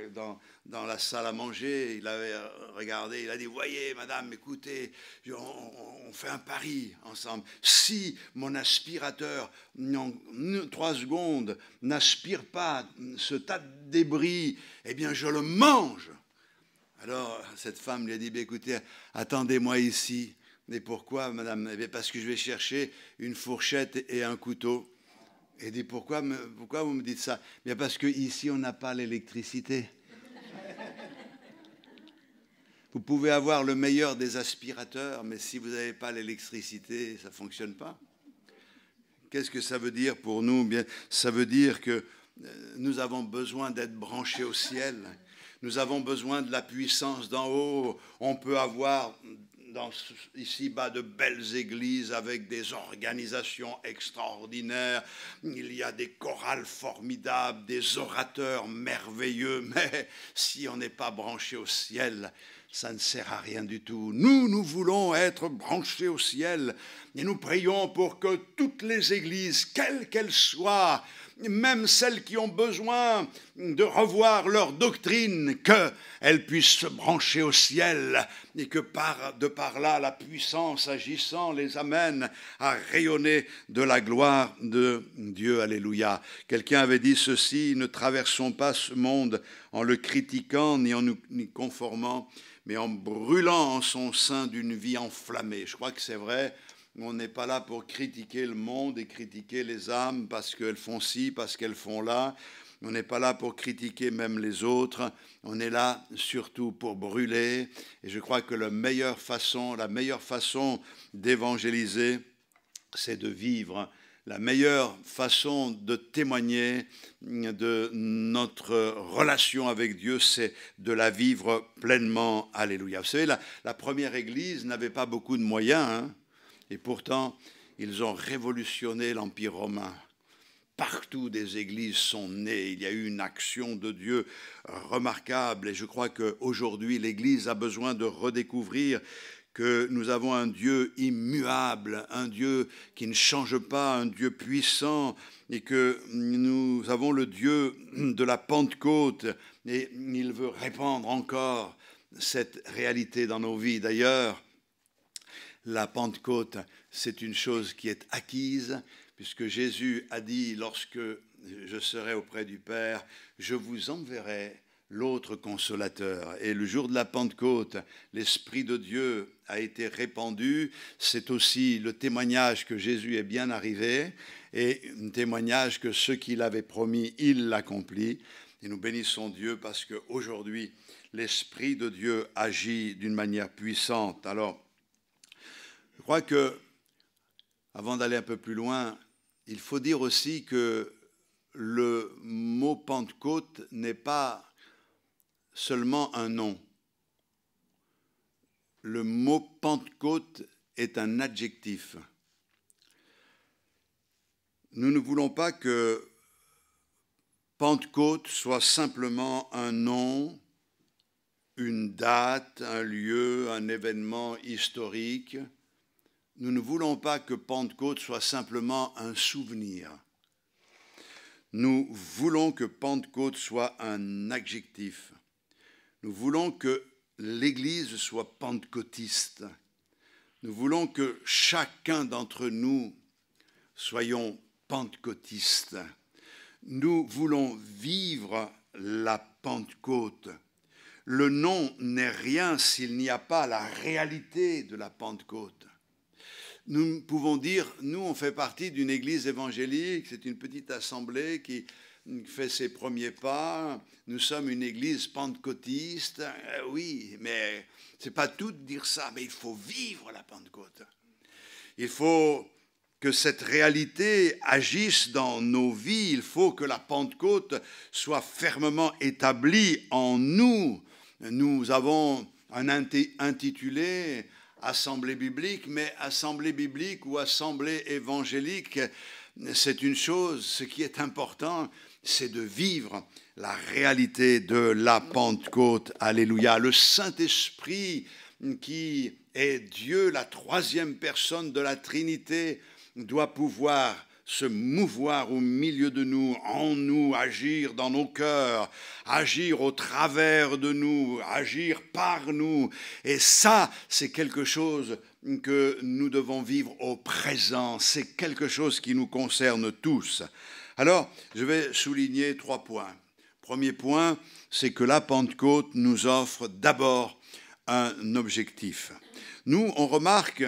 dans la salle à manger. Il avait regardé, il a dit, voyez madame, écoutez, on fait un pari ensemble. Si mon aspirateur, en 3 secondes, n'aspire pas ce tas de débris, eh bien je le mange. Alors cette femme lui a dit, écoutez, attendez-moi ici. Mais pourquoi madame? Eh bien, parce que je vais chercher une fourchette et un couteau. Et dit, pourquoi vous me dites ça? Bien parce qu'ici, on n'a pas l'électricité. Vous pouvez avoir le meilleur des aspirateurs, mais si vous n'avez pas l'électricité, ça ne fonctionne pas. Qu'est-ce que ça veut dire pour nous? Bien, ça veut dire que nous avons besoin d'être branchés au ciel. Nous avons besoin de la puissance d'en haut. On peut avoir ici-bas de belles églises avec des organisations extraordinaires. Il y a des chorales formidables, des orateurs merveilleux, mais si on n'est pas branché au ciel, ça ne sert à rien du tout. Nous voulons être branchés au ciel et nous prions pour que toutes les églises, quelles qu'elles soient, même celles qui ont besoin de revoir leur doctrine, qu'elles puissent se brancher au ciel et que de par là, la puissance agissant les amène à rayonner de la gloire de Dieu. Alléluia. Quelqu'un avait dit ceci, ne traversons pas ce monde en le critiquant ni en nous conformant, mais en brûlant en son sein d'une vie enflammée. Je crois que c'est vrai. On n'est pas là pour critiquer le monde et critiquer les âmes parce qu'elles font ci, parce qu'elles font là. On n'est pas là pour critiquer même les autres. On est là surtout pour brûler. Et je crois que la meilleure façon d'évangéliser, c'est de vivre. La meilleure façon de témoigner de notre relation avec Dieu, c'est de la vivre pleinement. Alléluia. Vous savez, la première Église n'avait pas beaucoup de moyens, hein. Et pourtant, ils ont révolutionné l'Empire romain. Partout des églises sont nées. Il y a eu une action de Dieu remarquable. Et je crois qu'aujourd'hui, l'Église a besoin de redécouvrir que nous avons un Dieu immuable, un Dieu qui ne change pas, un Dieu puissant, et que nous avons le Dieu de la Pentecôte. Et il veut répandre encore cette réalité dans nos vies. D'ailleurs, la Pentecôte, c'est une chose qui est acquise, puisque Jésus a dit, lorsque je serai auprès du Père, je vous enverrai l'autre consolateur. Et le jour de la Pentecôte, l'Esprit de Dieu a été répandu. C'est aussi le témoignage que Jésus est bien arrivé, et un témoignage que ce qu'il avait promis, il l'accomplit. Et nous bénissons Dieu parce qu'aujourd'hui, l'Esprit de Dieu agit d'une manière puissante. Alors, je crois que, avant d'aller un peu plus loin, il faut dire aussi que le mot Pentecôte n'est pas seulement un nom. Le mot Pentecôte est un adjectif. Nous ne voulons pas que Pentecôte soit simplement un nom, une date, un lieu, un événement historique. Nous ne voulons pas que Pentecôte soit simplement un souvenir. Nous voulons que Pentecôte soit un adjectif. Nous voulons que l'Église soit pentecôtiste. Nous voulons que chacun d'entre nous soyons pentecôtistes. Nous voulons vivre la Pentecôte. Le nom n'est rien s'il n'y a pas la réalité de la Pentecôte. Nous pouvons dire, nous, on fait partie d'une église évangélique, c'est une petite assemblée qui fait ses premiers pas. Nous sommes une église pentecôtiste. Oui, mais ce n'est pas tout de dire ça, mais il faut vivre la Pentecôte. Il faut que cette réalité agisse dans nos vies. Il faut que la Pentecôte soit fermement établie en nous. Nous avons un intitulé Assemblée biblique, mais assemblée biblique ou assemblée évangélique, c'est une chose. Ce qui est important, c'est de vivre la réalité de la Pentecôte. Alléluia. Le Saint-Esprit, qui est Dieu, la troisième personne de la Trinité, doit pouvoir se mouvoir au milieu de nous, en nous, agir dans nos cœurs, agir au travers de nous, agir par nous. Et ça, c'est quelque chose que nous devons vivre au présent. C'est quelque chose qui nous concerne tous. Alors, je vais souligner 3 points. Premier point, c'est que la Pentecôte nous offre d'abord un objectif. Nous, on remarque,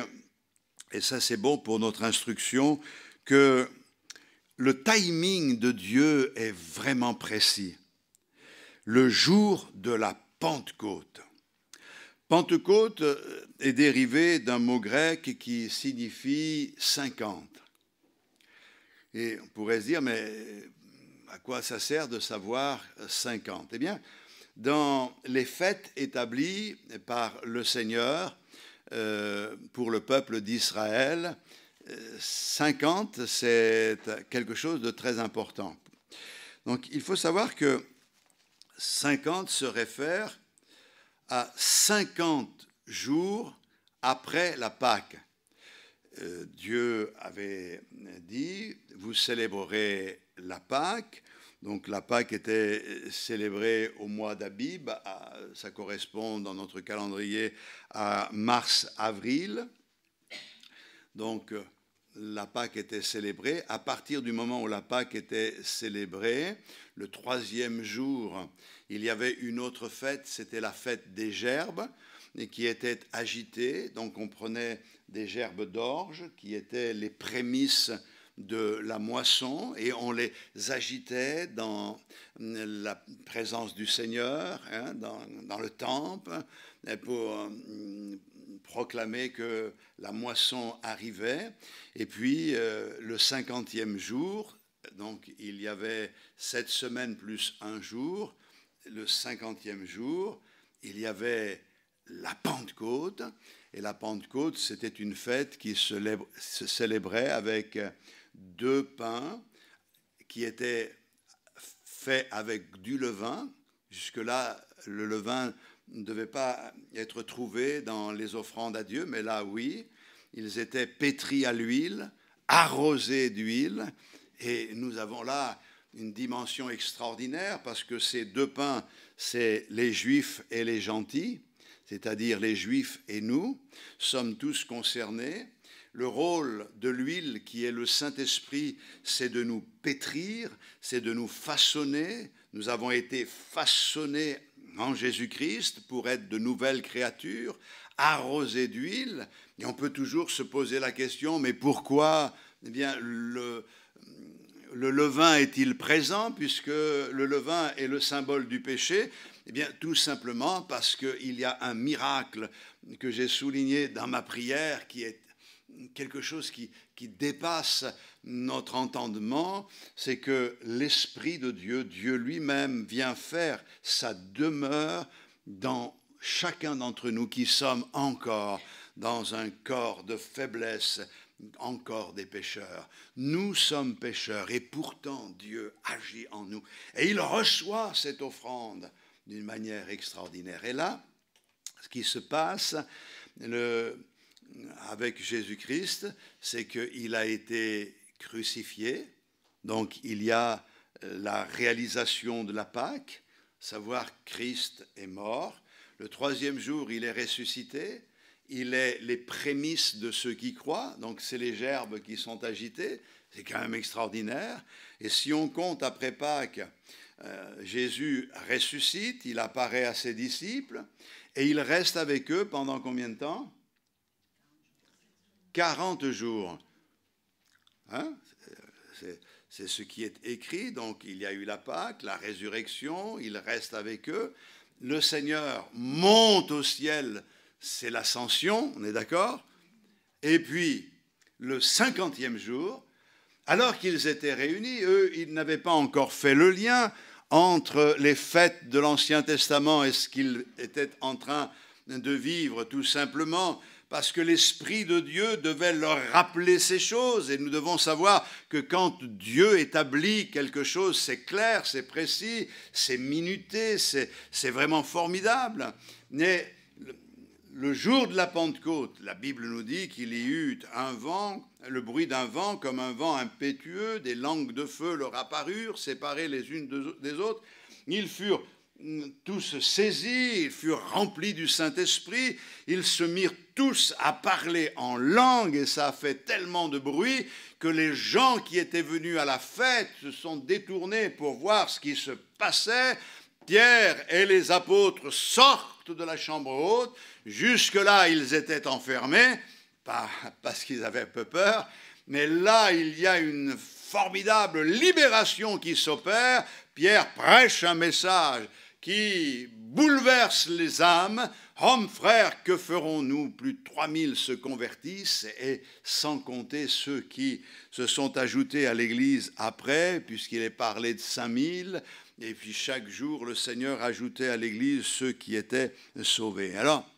et ça c'est bon pour notre instruction, que le timing de Dieu est vraiment précis. Le jour de la Pentecôte. Pentecôte est dérivé d'un mot grec qui signifie 50. Et on pourrait se dire, mais à quoi ça sert de savoir 50 ? Eh bien, dans les fêtes établies par le Seigneur pour le peuple d'Israël, 50, c'est quelque chose de très important. Donc, il faut savoir que 50 se réfère à 50 jours après la Pâque. Dieu avait dit, vous célébrerez la Pâque. Donc la Pâque était célébrée au mois d'Abib, ça correspond dans notre calendrier à mars-avril. Donc la Pâque était célébrée. À partir du moment où la Pâque était célébrée, le 3e jour, il y avait une autre fête, c'était la fête des gerbes, et qui était agitée. Donc on prenait des gerbes d'orge, qui étaient les prémices de la moisson, et on les agitait dans la présence du Seigneur, dans le temple, pour proclamer que la moisson arrivait. Et puis le 50e jour, donc il y avait 7 semaines plus un jour, le 50e jour, il y avait la Pentecôte, et la Pentecôte, c'était une fête qui se célébrait avec 2 pains qui étaient faits avec du levain. Jusque-là, le levain ne devait pas être trouvé dans les offrandes à Dieu, mais là, oui. Ils étaient pétris à l'huile, arrosés d'huile, et nous avons là une dimension extraordinaire parce que ces 2 pains, c'est les Juifs et les gentils, c'est-à-dire les Juifs et nous, sommes tous concernés. Le rôle de l'huile, qui est le Saint-Esprit, c'est de nous pétrir, c'est de nous façonner. Nous avons été façonnés en Jésus-Christ pour être de nouvelles créatures, arrosés d'huile. Et on peut toujours se poser la question, mais pourquoi le levain est-il présent, puisque le levain est le symbole du péché ? Eh bien, tout simplement parce qu'il y a un miracle que j'ai souligné dans ma prière qui est quelque chose qui dépasse notre entendement, c'est que l'Esprit de Dieu, Dieu lui-même, vient faire sa demeure dans chacun d'entre nous qui sommes encore dans un corps de faiblesse, encore des pécheurs. Nous sommes pécheurs et pourtant Dieu agit en nous. Et il reçoit cette offrande d'une manière extraordinaire. Et là, ce qui se passe avec Jésus-Christ, c'est qu'il a été crucifié. Donc il y a la réalisation de la Pâque, savoir Christ est mort. Le 3e jour, il est ressuscité. Il est les prémices de ceux qui croient. Donc c'est les gerbes qui sont agitées. C'est quand même extraordinaire. Et si on compte après Pâques, Jésus ressuscite, il apparaît à ses disciples et il reste avec eux pendant combien de temps ? 40 jours. Hein ? C'est ce qui est écrit. Donc il y a eu la Pâque, la résurrection, il reste avec eux. Le Seigneur monte au ciel, c'est l'ascension, on est d'accord ? Et puis, le 50e jour, alors qu'ils étaient réunis, eux, ils n'avaient pas encore fait le lien entre les fêtes de l'Ancien Testament et ce qu'ils étaient en train de vivre, tout simplement parce que l'Esprit de Dieu devait leur rappeler ces choses. Et nous devons savoir que quand Dieu établit quelque chose, c'est clair, c'est précis, c'est minuté, c'est vraiment formidable. Mais le jour de la Pentecôte, la Bible nous dit qu'il y eut un vent, le bruit d'un vent comme un vent impétueux, des langues de feu leur apparurent, séparées les unes des autres. Ils furent tous saisis, ils furent remplis du Saint-Esprit, ils se mirent tous à parler en langue et ça a fait tellement de bruit que les gens qui étaient venus à la fête se sont détournés pour voir ce qui se passait. Pierre et les apôtres sortent de la chambre haute. Jusque-là, ils étaient enfermés, pas parce qu'ils avaient un peu peur, mais là, il y a une formidable libération qui s'opère. Pierre prêche un message qui bouleverse les âmes. Hommes, frères, que ferons-nous? Plus de 3000 se convertissent, et sans compter ceux qui se sont ajoutés à l'Église après, puisqu'il est parlé de 5000. Et puis chaque jour, le Seigneur ajoutait à l'Église ceux qui étaient sauvés. Alors,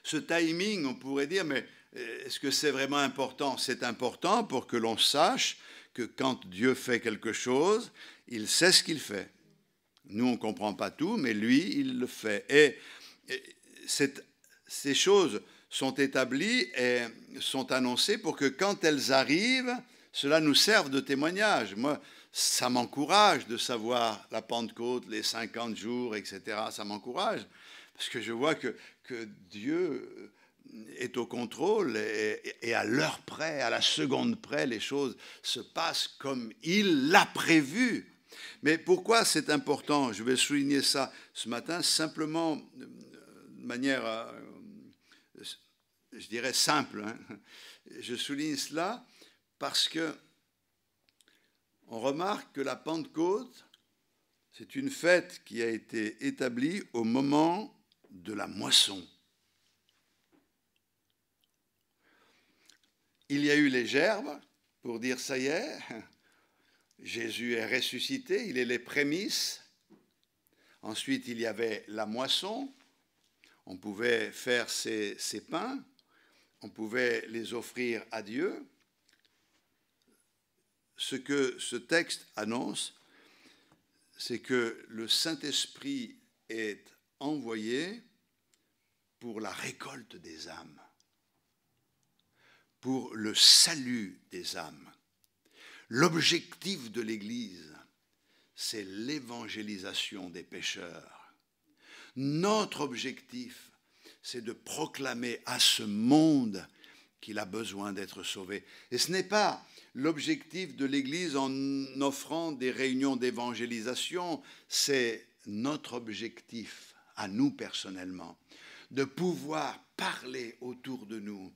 ce timing, on pourrait dire, mais est-ce que c'est vraiment important? C'est important pour que l'on sache que quand Dieu fait quelque chose, il sait ce qu'il fait. Nous, on ne comprend pas tout, mais lui, il le fait. Et ces choses sont établies et sont annoncées pour que quand elles arrivent, cela nous serve de témoignage. Moi, ça m'encourage de savoir la Pentecôte, les 50 jours, etc. Ça m'encourage parce que je vois que Dieu est au contrôle et à l'heure près, à la seconde près, les choses se passent comme il l'a prévu. Mais pourquoi c'est important? Je vais souligner ça ce matin simplement de manière, je dirais, simple. Je souligne cela parce que on remarque que la Pentecôte, c'est une fête qui a été établie au moment de la moisson. Il y a eu les gerbes pour dire ça y est, Jésus est ressuscité, il est les prémices. Ensuite, il y avait la moisson, on pouvait faire ses pains, on pouvait les offrir à Dieu. Ce que ce texte annonce, c'est que le Saint-Esprit est envoyé pour la récolte des âmes, pour le salut des âmes. L'objectif de l'Église, c'est l'évangélisation des pécheurs. Notre objectif, c'est de proclamer à ce monde qu'il a besoin d'être sauvé. Et ce n'est pas l'objectif de l'Église en offrant des réunions d'évangélisation, c'est notre objectif, à nous personnellement, de pouvoir parler autour de nous,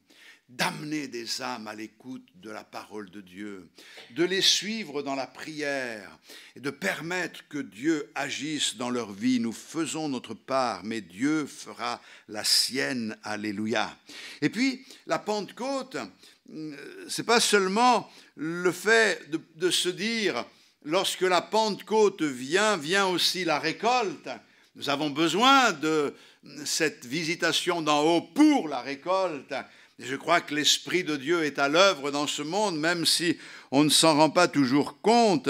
d'amener des âmes à l'écoute de la parole de Dieu, de les suivre dans la prière et de permettre que Dieu agisse dans leur vie. Nous faisons notre part, mais Dieu fera la sienne. Alléluia. Et puis, la Pentecôte, c'est pas seulement le fait de se dire, lorsque la Pentecôte vient aussi la récolte. Nous avons besoin de cette visitation d'en haut pour la récolte. Et je crois que l'Esprit de Dieu est à l'œuvre dans ce monde, même si on ne s'en rend pas toujours compte.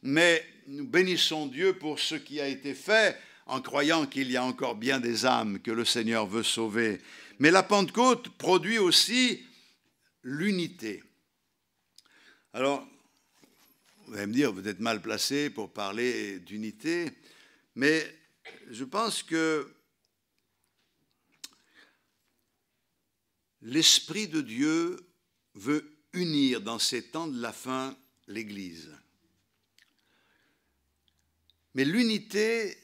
Mais nous bénissons Dieu pour ce qui a été fait, en croyant qu'il y a encore bien des âmes que le Seigneur veut sauver. Mais la Pentecôte produit aussi l'unité. Alors, vous allez me dire, vous êtes mal placé pour parler d'unité, mais je pense que l'Esprit de Dieu veut unir dans ces temps de la fin l'Église. Mais l'unité,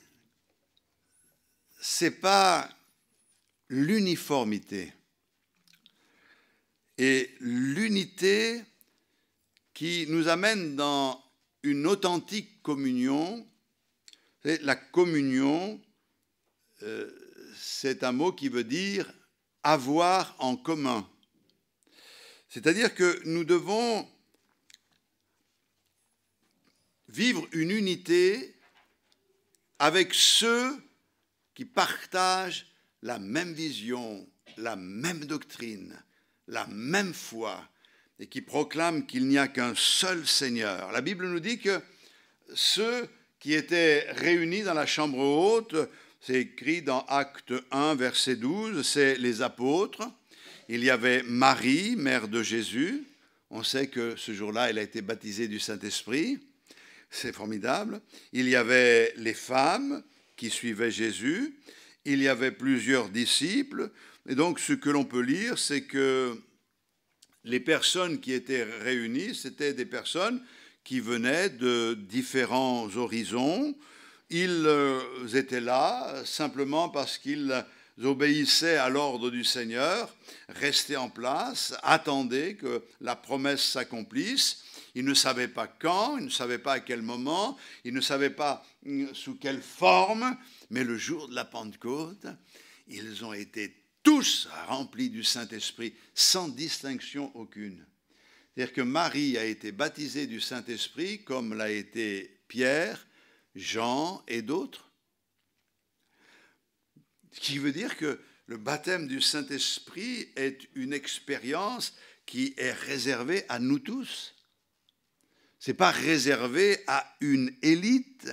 ce n'est pas l'uniformité. Et l'unité qui nous amène dans une authentique communion, la communion, c'est un mot qui veut dire avoir en commun. C'est-à-dire que nous devons vivre une unité avec ceux qui partagent la même vision, la même doctrine, la même foi, et qui proclament qu'il n'y a qu'un seul Seigneur. La Bible nous dit que ceux qui étaient réunis dans la chambre haute C'est écrit dans Acte 1, verset 12, c'est les apôtres. Il y avait Marie, mère de Jésus. On sait que ce jour-là, elle a été baptisée du Saint-Esprit. C'est formidable. Il y avait les femmes qui suivaient Jésus. Il y avait plusieurs disciples. Et donc, ce que l'on peut lire, c'est que les personnes qui étaient réunies, c'était des personnes qui venaient de différents horizons. Ils étaient là simplement parce qu'ils obéissaient à l'ordre du Seigneur, restaient en place, attendaient que la promesse s'accomplisse. Ils ne savaient pas quand, ils ne savaient pas à quel moment, ils ne savaient pas sous quelle forme, mais le jour de la Pentecôte, ils ont été tous remplis du Saint-Esprit, sans distinction aucune. C'est-à-dire que Marie a été baptisée du Saint-Esprit, comme l'a été Pierre, Jean et d'autres. Ce qui veut dire que le baptême du Saint-Esprit est une expérience qui est réservée à nous tous. Ce n'est pas réservé à une élite.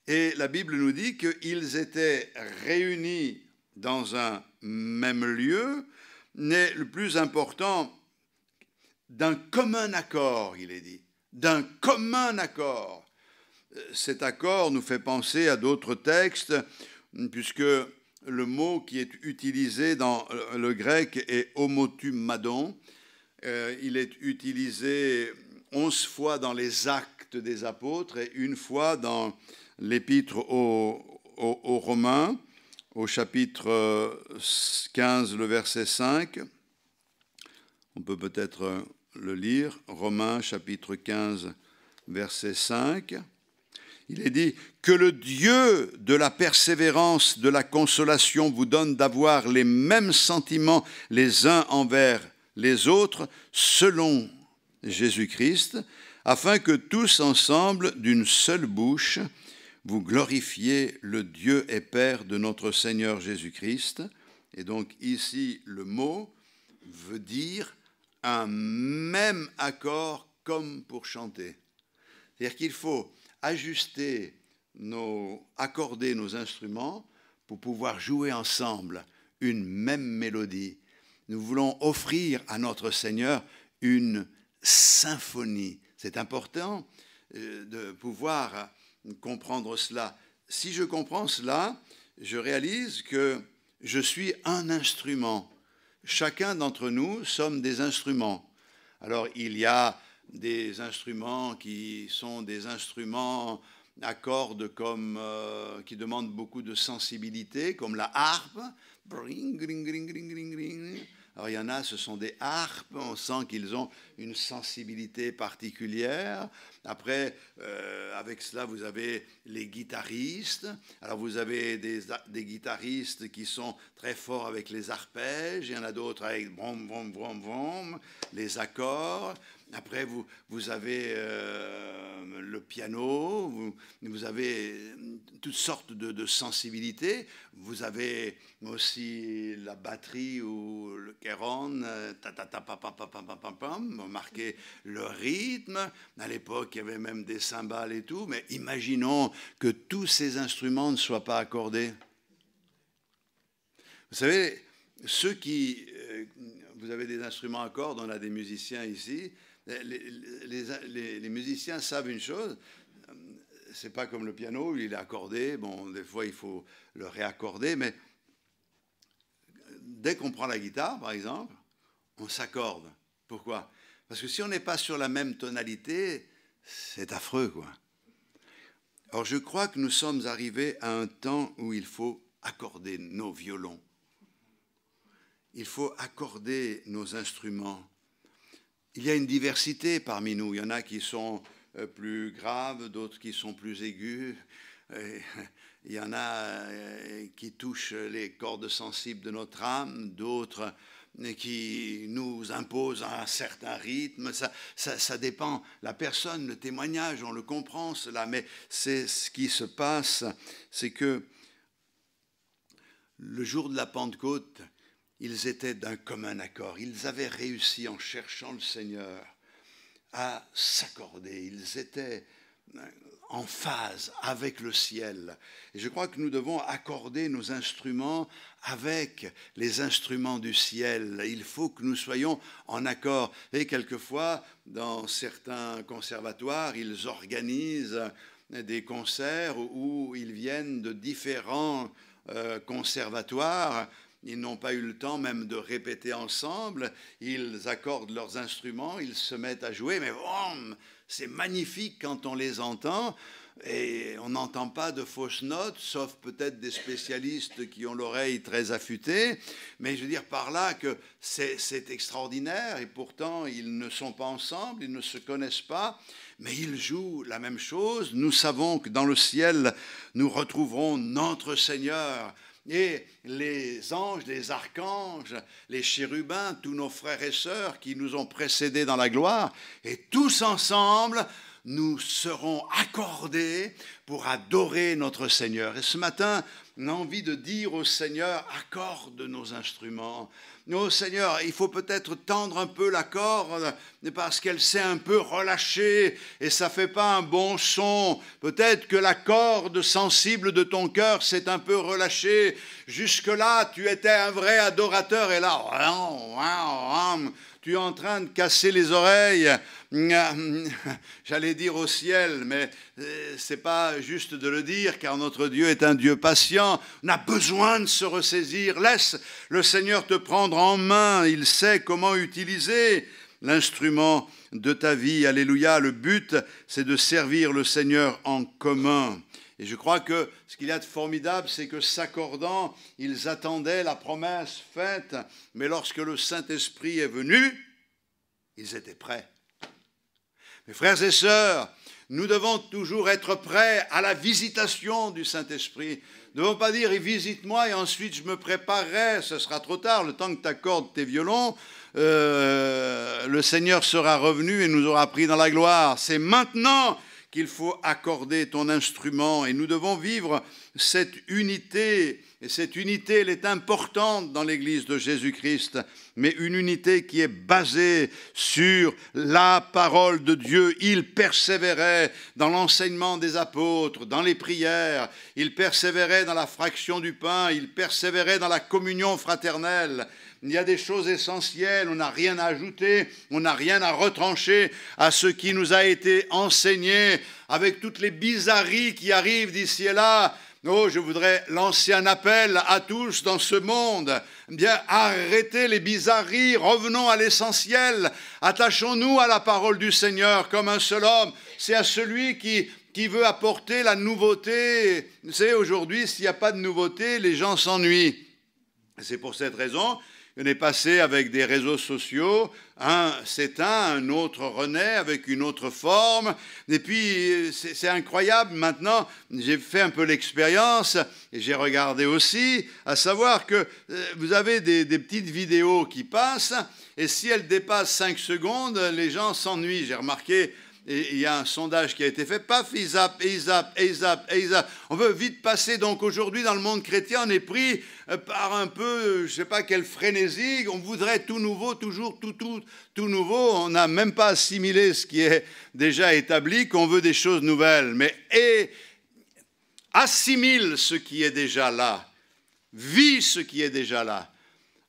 Et la Bible nous dit qu'ils étaient réunis dans un même lieu, mais le plus important, d'un commun accord, il est dit, d'un commun accord. Cet accord nous fait penser à d'autres textes, puisque le mot qui est utilisé dans le grec est homotumadon. Il est utilisé 11 fois dans les Actes des Apôtres et une fois dans l'Épître aux Romains, au chapitre 15, le verset 5. On peut peut-être le lire. Romains, chapitre 15, verset 5. Il est dit « Que le Dieu de la persévérance, de la consolation vous donne d'avoir les mêmes sentiments les uns envers les autres, selon Jésus-Christ, afin que tous ensemble, d'une seule bouche, vous glorifiez le Dieu et Père de notre Seigneur Jésus-Christ. » Et donc ici, le mot veut dire un même accord comme pour chanter. C'est-à-dire qu'il faut accorder nos instruments pour pouvoir jouer ensemble une même mélodie. Nous voulons offrir à notre Seigneur une symphonie. C'est important de pouvoir comprendre cela. Si je comprends cela, je réalise que je suis un instrument. Chacun d'entre nous sommes des instruments. Alors, il y a des instruments qui sont des instruments à cordes qui demandent beaucoup de sensibilité, comme la harpe. Alors, il y en a, ce sont des harpes, on sent qu'ils ont une sensibilité particulière. Après, avec cela, vous avez les guitaristes. Alors, vous avez des guitaristes qui sont très forts avec les arpèges. Il y en a d'autres avec brom, brom, brom, brom, les accords. Après, vous avez le piano, vous avez toutes sortes de sensibilités. Vous avez aussi la batterie ou le kéron, marquer le rythme. À l'époque, il y avait même des cymbales et tout. Mais imaginons que tous ces instruments ne soient pas accordés. Vous savez, vous avez des instruments à cordes, on a des musiciens ici. Les musiciens savent une chose, c'est pas comme le piano, il est accordé, bon, des fois il faut le réaccorder, mais dès qu'on prend la guitare, par exemple, on s'accorde. Pourquoi? Parce que si on n'est pas sur la même tonalité, c'est affreux, quoi. Alors je crois que nous sommes arrivés à un temps où il faut accorder nos violons. Il faut accorder nos instruments. Il y a une diversité parmi nous. Il y en a qui sont plus graves, d'autres qui sont plus aigus. Il y en a qui touchent les cordes sensibles de notre âme, d'autres qui nous imposent un certain rythme. Ça dépend. La personne, le témoignage, on le comprend cela, mais c'est ce qui se passe, c'est que le jour de la Pentecôte, ils étaient d'un commun accord. Ils avaient réussi en cherchant le Seigneur à s'accorder. Ils étaient en phase avec le ciel. Et je crois que nous devons accorder nos instruments avec les instruments du ciel. Il faut que nous soyons en accord. Et quelquefois, dans certains conservatoires, ils organisent des concerts où ils viennent de différents conservatoires. Ils n'ont pas eu le temps même de répéter ensemble. Ils accordent leurs instruments, ils se mettent à jouer. Mais bon, c'est magnifique quand on les entend. Et on n'entend pas de fausses notes, sauf peut-être des spécialistes qui ont l'oreille très affûtée. Mais je veux dire par là que c'est extraordinaire. Et pourtant, ils ne sont pas ensemble, ils ne se connaissent pas. Mais ils jouent la même chose. Nous savons que dans le ciel, nous retrouverons notre Seigneur. Et les anges, les archanges, les chérubins, tous nos frères et sœurs qui nous ont précédés dans la gloire, et tous ensemble, nous serons accordés pour adorer notre Seigneur. Et ce matin, on a envie de dire au Seigneur, accorde nos instruments. Oh Seigneur, il faut peut-être tendre un peu la corde parce qu'elle s'est un peu relâchée et ça ne fait pas un bon son. Peut-être que la corde sensible de ton cœur s'est un peu relâchée. Jusque-là, tu étais un vrai adorateur et là, tu es en train de casser les oreilles. J'allais dire au ciel, mais c'est pas juste de le dire, car notre Dieu est un Dieu patient. On a besoin de se ressaisir. Laisse le Seigneur te prendre en main. Il sait comment utiliser l'instrument de ta vie. Alléluia. Le but, c'est de servir le Seigneur en commun. Et je crois que ce qu'il y a de formidable, c'est que s'accordant, ils attendaient la promesse faite. Mais lorsque le Saint-Esprit est venu, ils étaient prêts. Mes frères et sœurs, nous devons toujours être prêts à la visitation du Saint-Esprit. Nous ne devons pas dire « visite-moi et ensuite je me préparerai », ce sera trop tard, le temps que tu accordes tes violons, le Seigneur sera revenu et nous aura pris dans la gloire. C'est maintenant qu'il faut accorder ton instrument et nous devons vivre cette unité. Et cette unité, elle est importante dans l'Église de Jésus-Christ, mais une unité qui est basée sur la parole de Dieu. Il persévérait dans l'enseignement des apôtres, dans les prières, il persévérait dans la fraction du pain, il persévérait dans la communion fraternelle. Il y a des choses essentielles, on n'a rien à ajouter, on n'a rien à retrancher à ce qui nous a été enseigné, avec toutes les bizarreries qui arrivent d'ici et là. Oh, je voudrais lancer un appel à tous dans ce monde. Bien, arrêtez les bizarreries, revenons à l'essentiel. Attachons-nous à la parole du Seigneur comme un seul homme. C'est à celui qui veut apporter la nouveauté. Vous savez, aujourd'hui, s'il n'y a pas de nouveauté, les gens s'ennuient. C'est pour cette raison qu'on est passé avec des réseaux sociaux, un s'éteint, un autre renaît avec une autre forme, et puis c'est incroyable. Maintenant, j'ai fait un peu l'expérience, et j'ai regardé aussi, à savoir que vous avez des petites vidéos qui passent, et si elles dépassent 5 secondes, les gens s'ennuient. J'ai remarqué, et il y a un sondage qui a été fait, paf, ils zappent, et ils zappent, et ils zappent, et ils zappent. On veut vite passer, donc aujourd'hui dans le monde chrétien, on est pris par un peu, je ne sais pas quelle frénésie, on voudrait tout nouveau, toujours tout nouveau, on n'a même pas assimilé ce qui est déjà établi, qu'on veut des choses nouvelles, mais assimile ce qui est déjà là, vis ce qui est déjà là.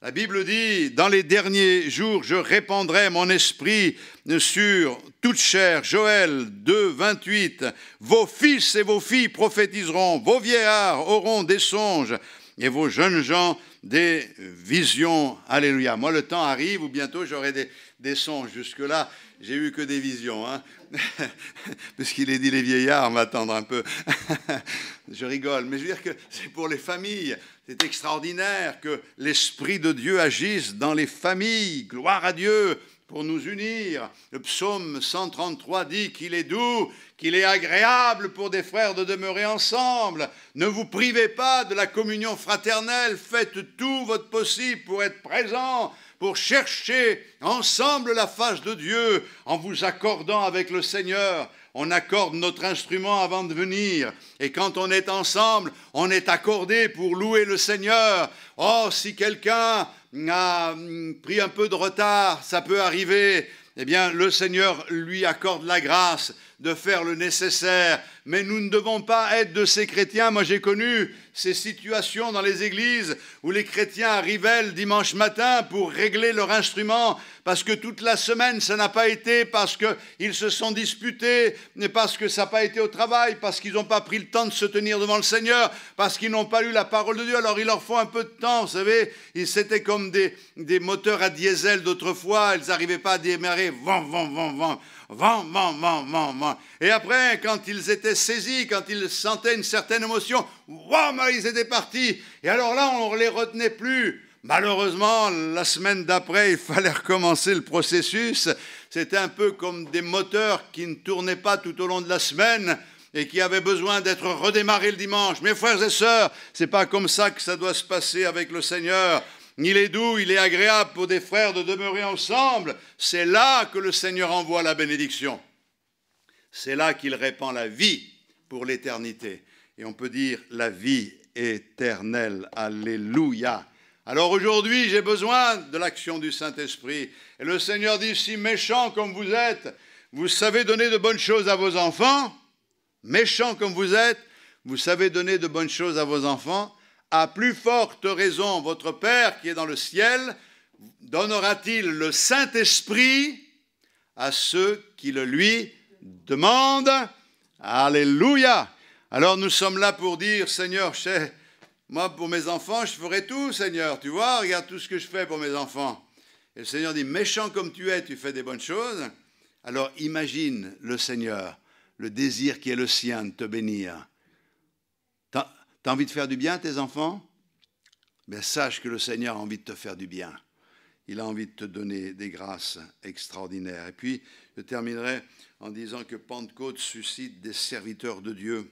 La Bible dit, dans les derniers jours, je répandrai mon esprit sur toute chair. Joël 2, 28. Vos fils et vos filles prophétiseront, vos vieillards auront des songes et vos jeunes gens des visions. Alléluia. Moi, le temps arrive où bientôt j'aurai des songes. Jusque-là, j'ai eu que des visions. Puisqu'il est dit les vieillards, on va attendre un peu. Je rigole, mais je veux dire que c'est pour les familles. C'est extraordinaire que l'Esprit de Dieu agisse dans les familles. Gloire à Dieu pour nous unir. Le psaume 133 dit qu'il est doux, qu'il est agréable pour des frères de demeurer ensemble. Ne vous privez pas de la communion fraternelle. Faites tout votre possible pour être présents, pour chercher ensemble la face de Dieu en vous accordant avec le Seigneur. On accorde notre instrument avant de venir. Et quand on est ensemble, on est accordé pour louer le Seigneur. Oh, si quelqu'un a pris un peu de retard, ça peut arriver. Eh bien, le Seigneur lui accorde la grâce de faire le nécessaire. Mais nous ne devons pas être de ces chrétiens. Moi, j'ai connu ces situations dans les églises où les chrétiens arrivaient le dimanche matin pour régler leur instrument parce que toute la semaine, ça n'a pas été, parce qu'ils se sont disputés, parce que ça n'a pas été au travail, parce qu'ils n'ont pas pris le temps de se tenir devant le Seigneur, parce qu'ils n'ont pas lu la parole de Dieu. Alors, il leur faut un peu de temps, vous savez. C'était comme des moteurs à diesel d'autrefois. Ils n'arrivaient pas à démarrer. Et après, quand ils étaient saisis, quand ils sentaient une certaine émotion, ils étaient partis. Et alors là, on ne les retenait plus. Malheureusement, la semaine d'après, il fallait recommencer le processus. C'était un peu comme des moteurs qui ne tournaient pas tout au long de la semaine et qui avaient besoin d'être redémarrés le dimanche. Mes frères et sœurs, ce n'est pas comme ça que ça doit se passer avec le Seigneur. Il est doux, il est agréable pour des frères de demeurer ensemble. C'est là que le Seigneur envoie la bénédiction. C'est là qu'il répand la vie pour l'éternité. Et on peut dire la vie éternelle. Alléluia. Alors aujourd'hui, j'ai besoin de l'action du Saint-Esprit. Et le Seigneur dit, si méchants comme vous êtes, vous savez donner de bonnes choses à vos enfants, méchants comme vous êtes, vous savez donner de bonnes choses à vos enfants, à plus forte raison, votre Père qui est dans le ciel, donnera-t-il le Saint-Esprit à ceux qui le lui demandent. Alléluia. Alors nous sommes là pour dire, Seigneur, moi pour mes enfants, je ferai tout, Seigneur. Tu vois, regarde tout ce que je fais pour mes enfants. Et le Seigneur dit, méchant comme tu es, tu fais des bonnes choses. Alors imagine le Seigneur, le désir qui est le sien de te bénir. T'as envie de faire du bien à tes enfants? Bien, sache que le Seigneur a envie de te faire du bien. Il a envie de te donner des grâces extraordinaires. Et puis, je terminerai en disant que Pentecôte suscite des serviteurs de Dieu.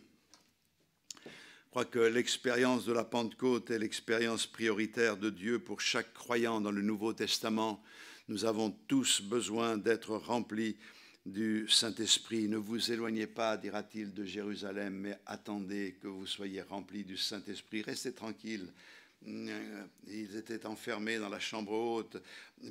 Je crois que l'expérience de la Pentecôte est l'expérience prioritaire de Dieu pour chaque croyant dans le Nouveau Testament. Nous avons tous besoin d'être remplis du Saint-Esprit. Ne vous éloignez pas, dira-t-il, de Jérusalem, mais attendez que vous soyez remplis du Saint-Esprit. Restez tranquilles. Ils étaient enfermés dans la chambre haute.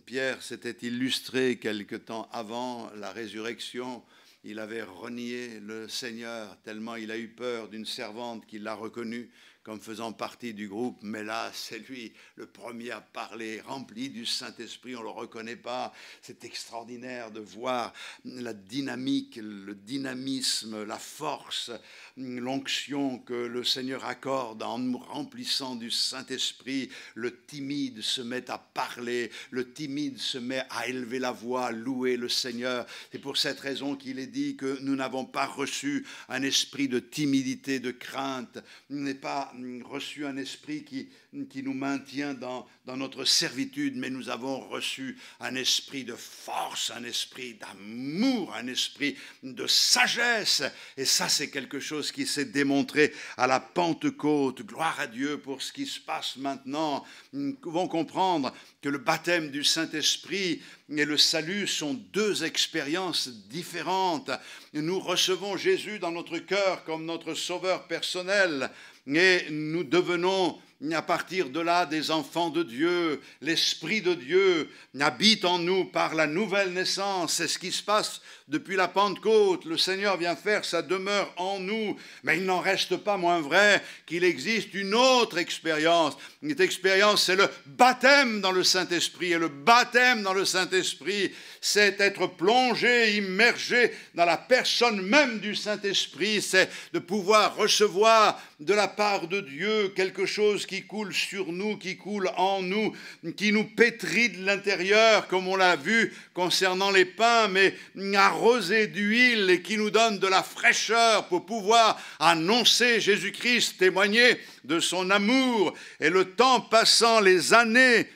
Pierre s'était illustré quelque temps avant la résurrection. Il avait renié le Seigneur tellement il a eu peur d'une servante qui l'a reconnu comme faisant partie du groupe. Mais là, c'est lui le premier à parler, rempli du Saint-Esprit, on ne le reconnaît pas. C'est extraordinaire de voir la dynamique, le dynamisme, la force, l'onction que le Seigneur accorde en nous remplissant du Saint-Esprit. Le timide se met à parler, le timide se met à élever la voix, à louer le Seigneur. C'est pour cette raison qu'il est dit que nous n'avons pas reçu un esprit de timidité, de crainte. Nous n'avons pas reçu un esprit qui nous maintient dans notre servitude, mais nous avons reçu un esprit de force, un esprit d'amour, un esprit de sagesse. Et ça, c'est quelque chose qui s'est démontré à la Pentecôte. Gloire à Dieu pour ce qui se passe maintenant. Nous pouvons comprendre que le baptême du Saint-Esprit et le salut sont deux expériences différentes. Nous recevons Jésus dans notre cœur comme notre sauveur personnel et nous devenons à partir de là des enfants de Dieu. L'Esprit de Dieu habite en nous par la nouvelle naissance. C'est ce qui se passe depuis la Pentecôte. Le Seigneur vient faire sa demeure en nous, mais il n'en reste pas moins vrai qu'il existe une autre expérience. Cette expérience, c'est le baptême dans le Saint-Esprit. Et le baptême dans le Saint-Esprit, c'est être plongé, immergé dans la personne même du Saint-Esprit. C'est de pouvoir recevoir de la part de Dieu quelque chose qui coule sur nous, qui coule en nous, qui nous pétrit de l'intérieur, comme on l'a vu concernant les pains, mais arrosé d'huile et qui nous donne de la fraîcheur pour pouvoir annoncer Jésus-Christ, témoigner de son amour. Et le temps passant, les années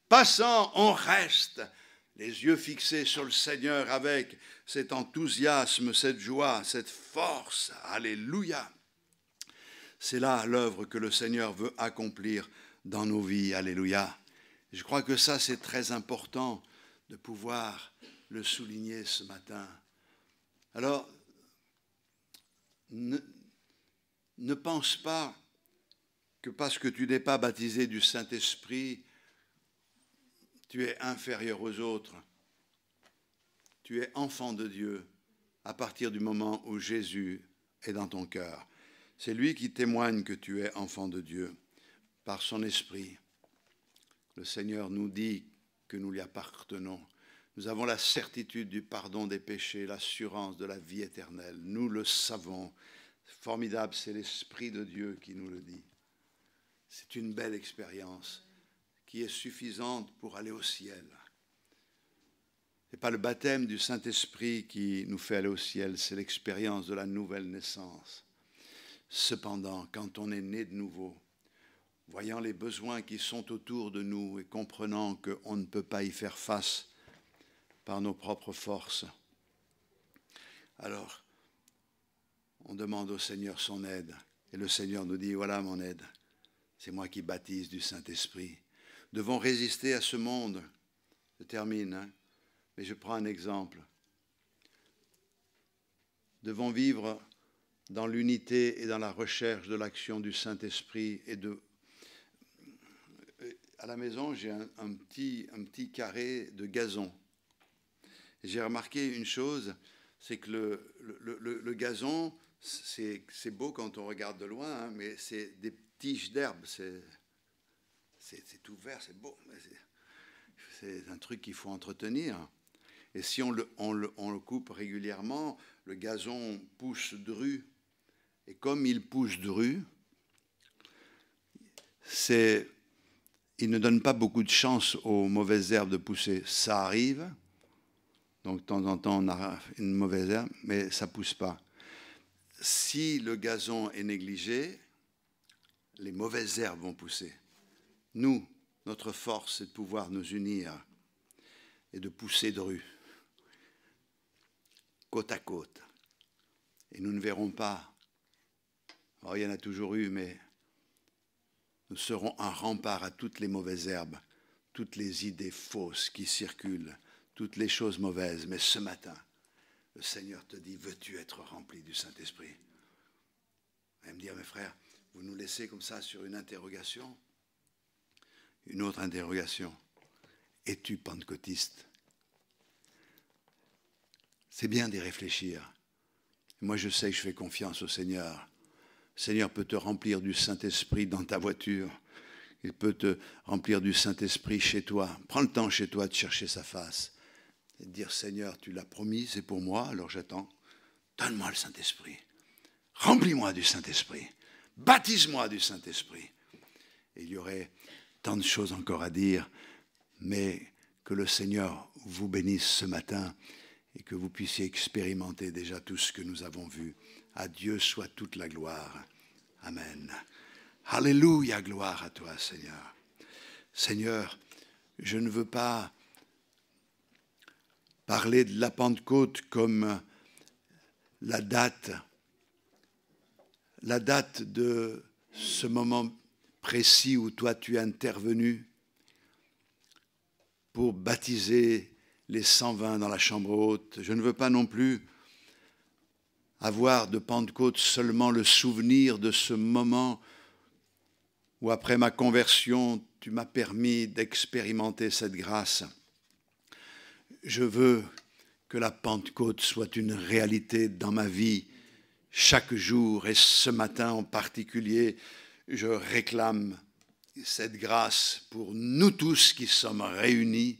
passant, on reste les yeux fixés sur le Seigneur avec cet enthousiasme, cette joie, cette force. Alléluia. C'est là l'œuvre que le Seigneur veut accomplir dans nos vies. Alléluia. Je crois que ça, c'est très important de pouvoir le souligner ce matin. Alors, ne pense pas que parce que tu n'es pas baptisé du Saint-Esprit, tu es inférieur aux autres. Tu es enfant de Dieu. à partir du moment où Jésus est dans ton cœur. C'est lui qui témoigne que tu es enfant de Dieu par son esprit. Le Seigneur nous dit que nous lui appartenons. Nous avons la certitude du pardon des péchés, l'assurance de la vie éternelle. Nous le savons. C'est formidable, c'est l'Esprit de Dieu qui nous le dit. C'est une belle expérience qui est suffisante pour aller au ciel. Ce n'est pas le baptême du Saint-Esprit qui nous fait aller au ciel, c'est l'expérience de la nouvelle naissance. Cependant, quand on est né de nouveau, voyant les besoins qui sont autour de nous et comprenant qu'on ne peut pas y faire face par nos propres forces, alors on demande au Seigneur son aide. Et le Seigneur nous dit, voilà mon aide, c'est moi qui baptise du Saint-Esprit. Nous devons résister à ce monde. Je termine, mais je prends un exemple. Nous devons vivre dans l'unité et dans la recherche de l'action du Saint-Esprit. À la maison, j'ai un petit carré de gazon. J'ai remarqué une chose, c'est que le gazon, c'est beau quand on regarde de loin, mais c'est des tiges d'herbe, c'est tout vert, c'est beau. C'est un truc qu'il faut entretenir. Et si on le coupe régulièrement, le gazon pousse dru. Et comme il pousse dru, il ne donne pas beaucoup de chance aux mauvaises herbes de pousser. Ça arrive, donc de temps en temps on a une mauvaise herbe, mais ça ne pousse pas. Si le gazon est négligé, les mauvaises herbes vont pousser. Nous, notre force, c'est de pouvoir nous unir et de pousser dru, côte à côte. Et nous ne verrons pas. Alors, il y en a toujours eu, mais nous serons un rempart à toutes les mauvaises herbes, toutes les idées fausses qui circulent, toutes les choses mauvaises. Mais ce matin, le Seigneur te dit, veux-tu être rempli du Saint-Esprit? Il va me dire, mes frères, vous nous laissez comme ça sur une interrogation. Une autre interrogation. Es-tu pentecôtiste? C'est bien d'y réfléchir. Moi, je sais que je fais confiance au Seigneur. Le Seigneur peut te remplir du Saint-Esprit dans ta voiture. Il peut te remplir du Saint-Esprit chez toi. Prends le temps chez toi de chercher sa face. Et de dire, Seigneur, tu l'as promis, c'est pour moi, alors j'attends. Donne-moi le Saint-Esprit. Remplis-moi du Saint-Esprit. Baptise-moi du Saint-Esprit. Et il y aurait tant de choses encore à dire, mais que le Seigneur vous bénisse ce matin et que vous puissiez expérimenter déjà tout ce que nous avons vu. À Dieu soit toute la gloire. Amen. Alléluia, gloire à toi, Seigneur. Seigneur, je ne veux pas parler de la Pentecôte comme la date de ce moment précis où toi tu es intervenu pour baptiser les 120 dans la chambre haute. Je ne veux pas non plus avoir de Pentecôte seulement le souvenir de ce moment où après ma conversion, tu m'as permis d'expérimenter cette grâce. Je veux que la Pentecôte soit une réalité dans ma vie chaque jour, et ce matin en particulier, je réclame cette grâce pour nous tous qui sommes réunis.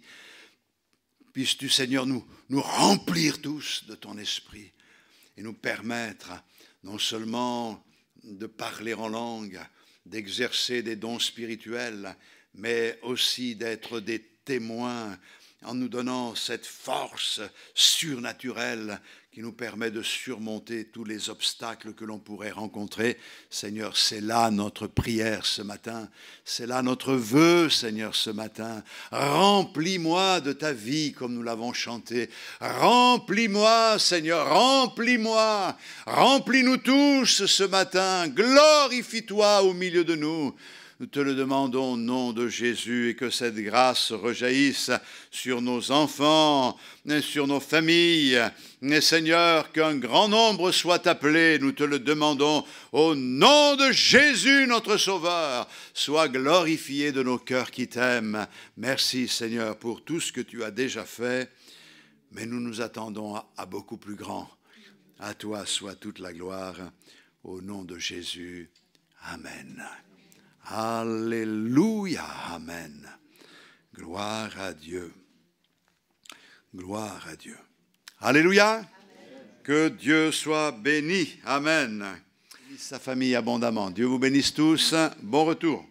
Puisses-tu, Seigneur, nous remplir tous de ton esprit et nous permettre non seulement de parler en langue, d'exercer des dons spirituels, mais aussi d'être des témoins en nous donnant cette force surnaturelle qui nous permet de surmonter tous les obstacles que l'on pourrait rencontrer. Seigneur, c'est là notre prière ce matin, c'est là notre vœu, Seigneur, ce matin. Remplis-moi de ta vie comme nous l'avons chanté. Remplis-moi, Seigneur, remplis-moi. Remplis-nous tous ce matin. Glorifie-toi au milieu de nous. Nous te le demandons au nom de Jésus et que cette grâce rejaillisse sur nos enfants, sur nos familles. Et Seigneur, qu'un grand nombre soit appelé, nous te le demandons au nom de Jésus, notre Sauveur. Sois glorifié de nos cœurs qui t'aiment. Merci Seigneur pour tout ce que tu as déjà fait, mais nous nous attendons à beaucoup plus grand. À toi soit toute la gloire. Au nom de Jésus. Amen. Alléluia. Amen. Gloire à Dieu. Gloire à Dieu. Alléluia. Amen. Que Dieu soit béni. Amen. Sa famille abondamment. Dieu vous bénisse tous. Bon retour.